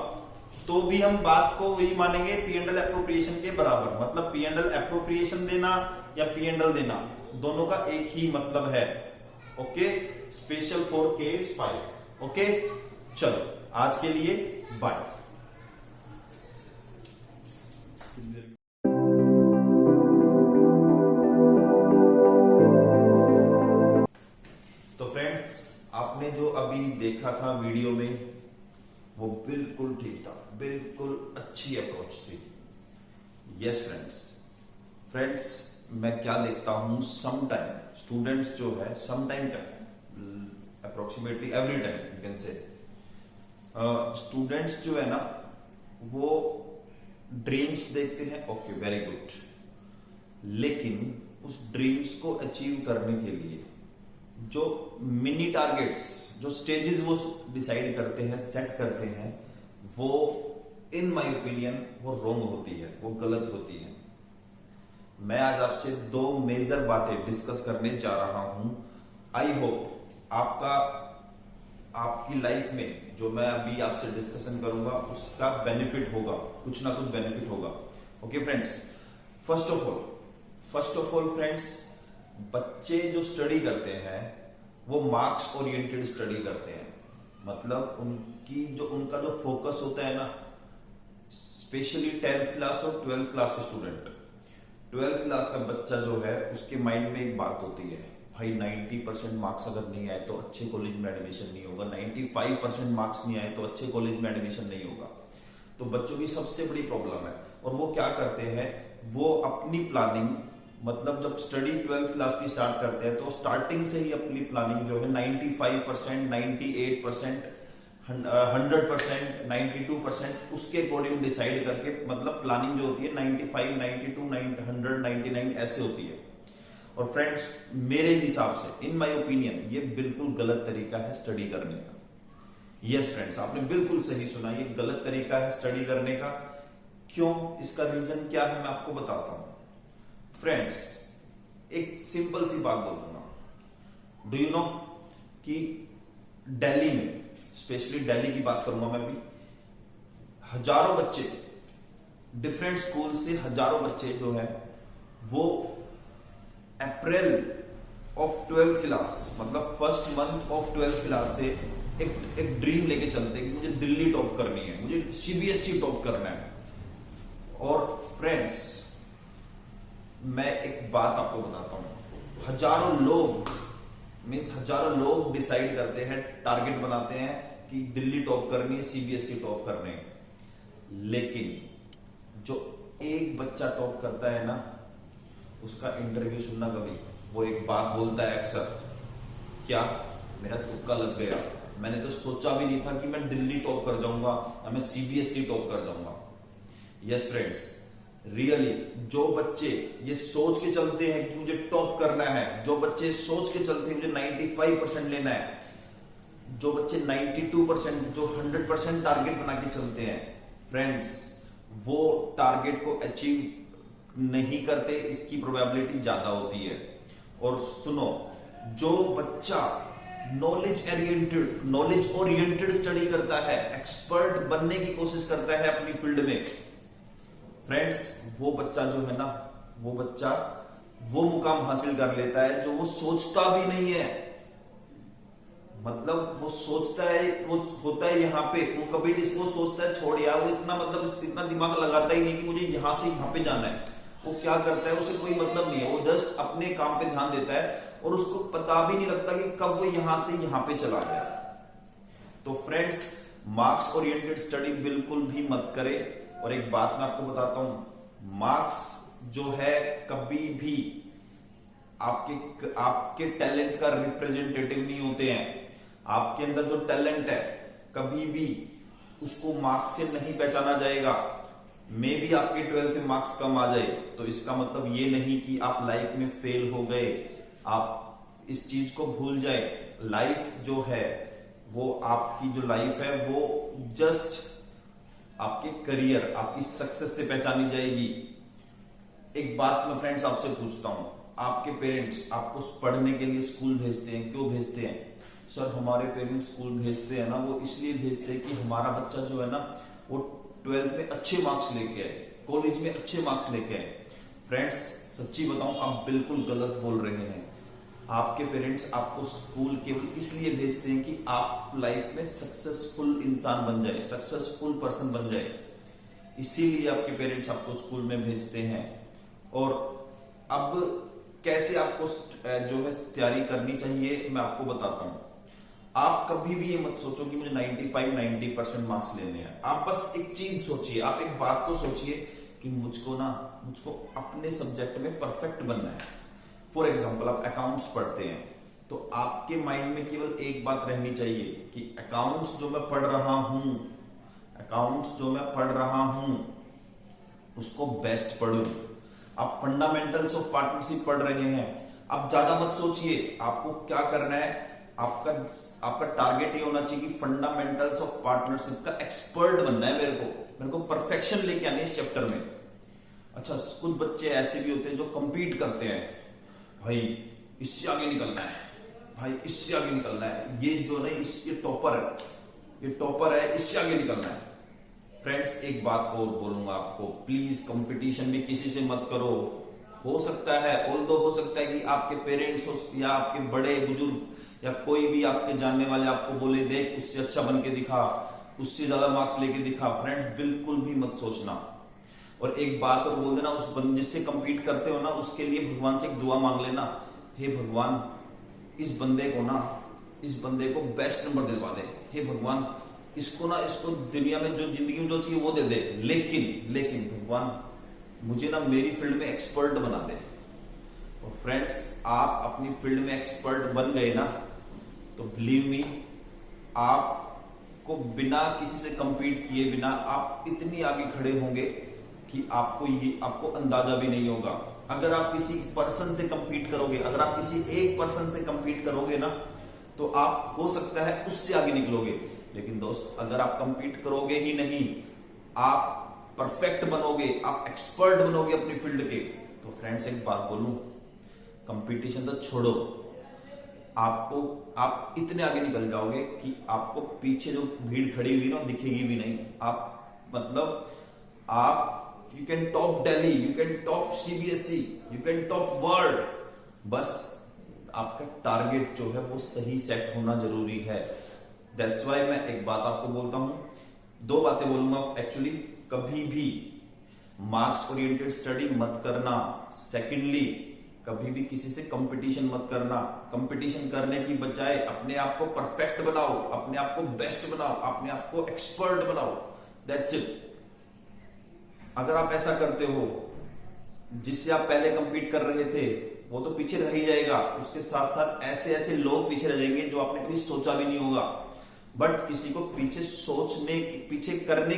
तो भी हम बात को वही मानेंगे P&L एप्रोप्रिएशन के बराबर। मतलब P&L एप्रोप्रिएशन देना या P&L देना, दोनों का एक ही मतलब है। Okay, special for case 5। Okay, चलो आज के लिए बाय। तो फ्रेंड्स, आपने जो अभी देखा था वीडियो में वो बिल्कुल ठीक था, बिल्कुल अच्छी अप्रोच थी। यस फ्रेंड्स, मैं क्या देखता हूं, सम टाइम स्टूडेंट्स जो है, सम टाइम क्या, approximately every time you can say, students जो है ना वो ड्रीम्स देखते हैं, ओके वेरी गुड, लेकिन उस ड्रीम्स को अचीव करने के लिए जो मिनी टारगेट्स, जो स्टेजेस वो डिसाइड करते हैं, सेट करते हैं, वो इन माय ओपिनियन वो रॉन्ग होती है, वो गलत होती है। मैं आज आपसे 2 मेजर बातें डिस्कस करने जा रहा हूं। आई होप आपकी लाइफ में जो मैं अभी आपसे डिस्कशन करूंगा उसका बेनिफिट होगा, कुछ ना कुछ बेनिफिट होगा। Okay friends, first of all friends, बच्चे जो स्टडी करते हैं वो मार्क्स ओरिएंटेड स्टडी करते हैं। मतलब उनका जो फोकस होता है ना, स्पेशली 10th क्लास और 12th क्लास के स्टूडेंट, 12th क्लास का बच्चा जो है उसके माइंड में एक बात होती है, भाई 90% मार्क्स अगर नहीं आए तो अच्छे कॉलेज में एडमिशन नहीं होगा, 95% मार्क्स नहीं आए तो अच्छे कॉलेज में एडमिशन नहीं होगा। तो बच्चों की सबसे बड़ी प्रॉब्लम है। और वो क्या करते हैं, वो अपनी प्लानिंग, मतलब जब स्टडी 12th क्लास की स्टार्ट करते हैं तो स्टार्टिंग से ही अपनी प्लानिंग जो है 95%, 98%, 100%, 92% उसके अकॉर्डिंग डिसाइड करके, मतलब प्लानिंग जो होती है 95, 92, 100, 99 ऐसे होती है। और फ्रेंड्स, मेरे हिसाब से, इन माय ओपिनियन, ये बिल्कुल गलत तरीका है स्टडी करने का। यस फ्रेंड्स, आपने बिल्कुल सही सुना, ये गलत तरीका है स्टडी करने का। क्यों? इसका रीजन क्या है मैं आपको बताता हूं। फ्रेंड्स, एक सिंपल सी बात बोलूंगा, डू यू नो कि दिल्ली में, स्पेशली दिल्ली की बात करूंगा मैं भी, हजारों बच्चे, डिफरेंट स्कूल से हजारों बच्चे जो है वो अप्रैल ऑफ 12th क्लास, मतलब first month of 12th class से एक ड्रीम लेके चलते हैं कि मुझे दिल्ली टॉप करनी है, मुझे सीबीएसई टॉप करना है। और फ्रेंड्स, मैं एक बात आपको बताता हूं, हजारों लोग डिसाइड करते हैं, टारगेट बनाते हैं कि दिल्ली टॉप करनी है, सीबीएसई टॉप करनी है, लेकिन जो एक बच्चा टॉप करता है ना, उसका इंटरव्यू सुनना कभी, वो एक बात बोलता है अक्सर, क्या मेरा तुक्का लग गया, मैंने तो सोचा भी नहीं था कि मैं दिल्ली टॉप कर जाऊंगा या मैं सीबीएसई टॉप कर जाऊंगा। यस फ्रेंड्स, रियली जो बच्चे ये सोच के चलते हैं कि मुझे टॉप करना है, जो बच्चे सोच के चलते हैं मुझे 95% लेना है, जो बच्चे 92%, जो 100% टारगेट बना के चलते हैं, फ्रेंड्स, वो टारगेट को अचीव नहीं करते, इसकी प्रोबेबिलिटी ज्यादा होती है। और सुनो, जो बच्चा नॉलेज ओरिएंटेड स्टडी करता है, एक्सपर्ट बनने की कोशिश करता है अपनी फील्ड में, फ्रेंड्स, वो बच्चा जो है ना, वो बच्चा वो मुकाम हासिल कर लेता है जो वो सोचता भी नहीं है। मतलब वो सोचता है, वो होता है यहाँ पे, वो कभी वो सोचता है छोड़ यार, वो इतना मतलब इतना दिमाग लगाता ही नहीं कि मुझे यहां से यहां पे जाना है। वो क्या करता है, उसे कोई मतलब नहीं है, वो जस्ट अपने काम पे ध्यान देता है और उसको पता भी नहीं लगता कि कब वो यहां से यहां पे चला गया। तो फ्रेंड्स, मार्क्स ओरिएंटेड स्टडी बिल्कुल भी मत करें। और एक बात मैं आपको बताता हूं, मार्क्स जो है कभी भी आपके टैलेंट का रिप्रेजेंटेटिव नहीं होते हैं। आपके अंदर जो टैलेंट है कभी भी उसको मार्क्स से नहीं पहचाना जाएगा। मे भी आपके 12th में मार्क्स कम आ जाए तो इसका मतलब ये नहीं कि आप लाइफ में फेल हो गए। आप इस चीज को भूल जाए। लाइफ जो है वो, आपकी जो लाइफ है वो जस्ट आपके करियर, आपकी सक्सेस से पहचानी जाएगी। एक बात मैं फ्रेंड्स आपसे पूछता हूं, आपके पेरेंट्स आपको पढ़ने के लिए स्कूल भेजते हैं, क्यों भेजते हैं? सर हमारे पेरेंट्स स्कूल भेजते हैं ना, वो इसलिए भेजते हैं कि हमारा बच्चा जो है ना वो 12th में अच्छे मार्क्स लेके आए, कॉलेज में अच्छे मार्क्स लेके आए। फ्रेंड्स, सच्ची बताऊं, आप बिल्कुल गलत बोल रहे हैं। आपके पेरेंट्स आपको स्कूल केवल इसलिए भेजते हैं कि आप लाइफ में सक्सेसफुल इंसान बन जाए, सक्सेसफुल पर्सन बन जाए, इसीलिए आपके पेरेंट्स आपको स्कूल में भेजते हैं। और अब कैसे आपको जो है तैयारी करनी चाहिए मैं आपको बताता हूं। आप कभी भी ये मत सोचो कि मुझे 95-90% मार्क्स लेने हैं। आप बस एक चीज सोचिए, आप एक बात को सोचिए कि मुझको अपने सब्जेक्ट में परफेक्ट बनना है। फॉर एग्जाम्पल, आप अकाउंट्स पढ़ते हैं तो आपके माइंड में केवल एक बात रहनी चाहिए कि अकाउंट्स जो मैं पढ़ रहा हूं उसको बेस्ट पढ़ूं। आप फंडामेंटल्स ऑफ पार्टनरशिप पढ़ रहे हैं, आप ज्यादा मत सोचिए। आपको क्या करना है, आपका टारगेट ये होना चाहिए कि फंडामेंटल्स ऑफ पार्टनरशिप का एक्सपर्ट बनना है। मेरे को परफेक्शन लेके आनी है इस चैप्टर में। अच्छा, कुछ बच्चे ऐसे भी होते हैं जो कंपीट करते हैं, भाई इससे आगे निकलना है, भाई इससे आगे निकलना है, ये जो नहीं ये टॉपर है, इससे आगे निकलना है। फ्रेंड्स, एक बात और बोलूंगा आपको, प्लीज कंपटीशन भी किसी से मत करो। हो सकता है कि आपके पेरेंट्स या आपके बड़े बुजुर्ग या कोई भी आपके जानने वाले आपको बोले, देख उससे अच्छा बन के दिखा, उससे ज्यादा मार्क्स लेके दिखा। फ्रेंड्स, बिल्कुल भी मत सोचना। और एक बात और बोल देना, उस जिससे कंपीट करते हो ना उसके लिए भगवान से एक दुआ मांग लेना, हे भगवान इस बंदे को बेस्ट नंबर दिलवा दे, हे भगवान इसको दुनिया में जो जिंदगी में जो चाहिए वो दे दे, लेकिन भगवान मुझे ना मेरी फील्ड में एक्सपर्ट बना दे। और फ्रेंड्स, आप अपनी फील्ड में एक्सपर्ट बन गए ना तो बिलीव मी, आपको बिना किसी से कंपीट किए बिना आप इतनी आगे खड़े होंगे कि आपको अंदाजा भी नहीं होगा। अगर आप किसी पर्सन से कंपीट करोगे, अगर आप किसी एक पर्सन से कंपीट करोगे ना तो आप हो सकता है उससे आगे निकलोगे। लेकिन दोस्त, अगर आप कंपीट करोगे ही नहीं, आप परफेक्ट बनोगे, आप एक्सपर्ट बनोगे अपनी फील्ड के, तो फ्रेंड्स एक बात बोलूं, कंपटीशन तो छोड़ो, आप इतने आगे निकल जाओगे कि आपको पीछे जो भीड़ खड़ी हुई ना दिखेगी भी नहीं। You can top Delhi, you can top CBSE, you can top world, बस आपका टारगेट जो है वो सही सेट होना जरूरी है। दैट्स वाई मैं एक बात आपको बोलता हूं, दो बातें बोलूंगा एक्चुअली। कभी भी मार्क्स ओरिएंटेड स्टडी मत करना। सेकेंडली, कभी भी किसी से कंपटीशन मत करना। कंपटीशन करने की बजाय अपने आप को परफेक्ट बनाओ, अपने आप को बेस्ट बनाओ, अपने आप को एक्सपर्ट बनाओ। That's it. अगर आप ऐसा करते हो, जिससे आप पहले कंपीट कर रहे थे वो तो पीछे रह ही जाएगा, उसके साथ साथ ऐसे लोग पीछे रह जाएंगे जो आपने कभी सोचा भी नहीं होगा। बट किसी को पीछे करने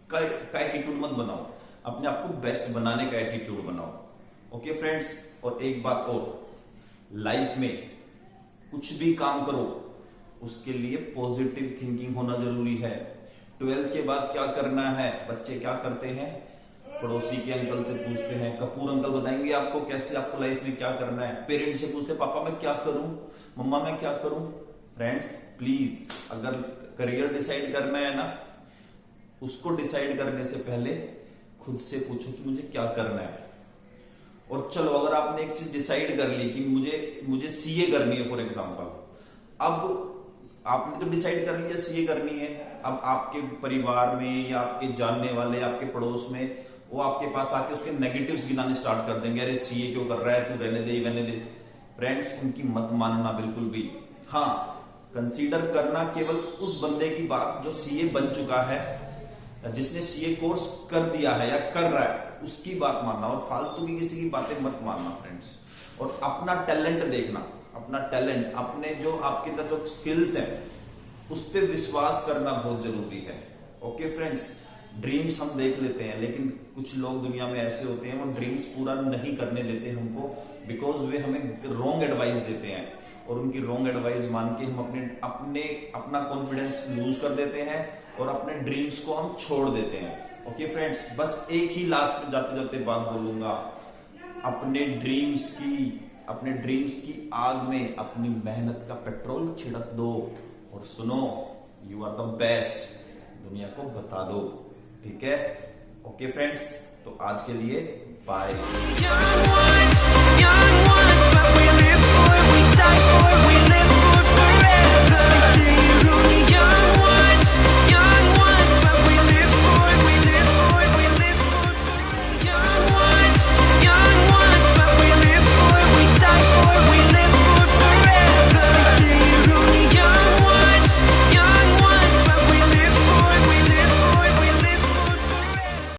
का एटीट्यूड मत बनाओ, अपने आप को बेस्ट बनाने का एटीट्यूड बनाओ। ओके फ्रेंड्स, और एक बात और, लाइफ में कुछ भी काम करो उसके लिए पॉजिटिव थिंकिंग होना जरूरी है। 12th के बाद क्या करना है, बच्चे क्या करते हैं, पड़ोसी के अंकल से पूछते हैं, कपूर अंकल बताएंगे आपको कैसे आपको लाइफ में क्या करना है। पेरेंट्स से पूछते हैं, पापा मैं क्या करूं, मम्मा मैं क्या करूं। फ्रेंड्स प्लीज, अगर करियर डिसाइड करना है ना, उसको डिसाइड करने से पहले खुद से पूछो कि मुझे क्या करना है। और चलो अगर आपने एक चीज डिसाइड कर ली कि मुझे सीए करनी है फॉर एग्जांपल, अब आपने तो डिसाइड कर लिया सीए करनी है, अब आपके परिवार में या आपके जानने वाले आपके पड़ोस में वो आपके पास आके उसके नेगेटिव्स गिनाने स्टार्ट कर देंगे, अरे सीए क्यों कर रहा है तू, रहने दे। फ्रेंड्स उनकी मत मानना बिल्कुल भी। हाँ, कंसीडर करना केवल उस बंदे की बात जो सीए बन चुका है, जिसने सीए कोर्स कर दिया है या कर रहा है, उसकी बात मानना, और फालतू की किसी की बातें मत मानना फ्रेंड्स। और अपना टैलेंट देखना, अपना टैलेंट, अपने जो आपके अंदर जो स्किल्स हैं उस पर विश्वास करना बहुत जरूरी है। ओके फ्रेंड्स, ड्रीम्स हम देख लेते हैं, लेकिन कुछ लोग दुनिया में ऐसे होते हैं वो ड्रीम्स पूरा नहीं करने देते हमको, बिकॉज वे हमें रॉन्ग एडवाइस देते हैं, और उनकी रॉन्ग एडवाइस मान के हम अपना कॉन्फिडेंस लूज कर देते हैं और अपने ड्रीम्स को हम छोड़ देते हैं। ओके फ्रेंड्स, बस एक ही लास्ट में जाते जाते बात बोलूंगा, अपने ड्रीम्स की आग में अपनी मेहनत का पेट्रोल छिड़क दो, और सुनो, यू आर द बेस्ट, दुनिया को बता दो। ठीक है? ओके फ्रेंड्स, तो आज के लिए बाय।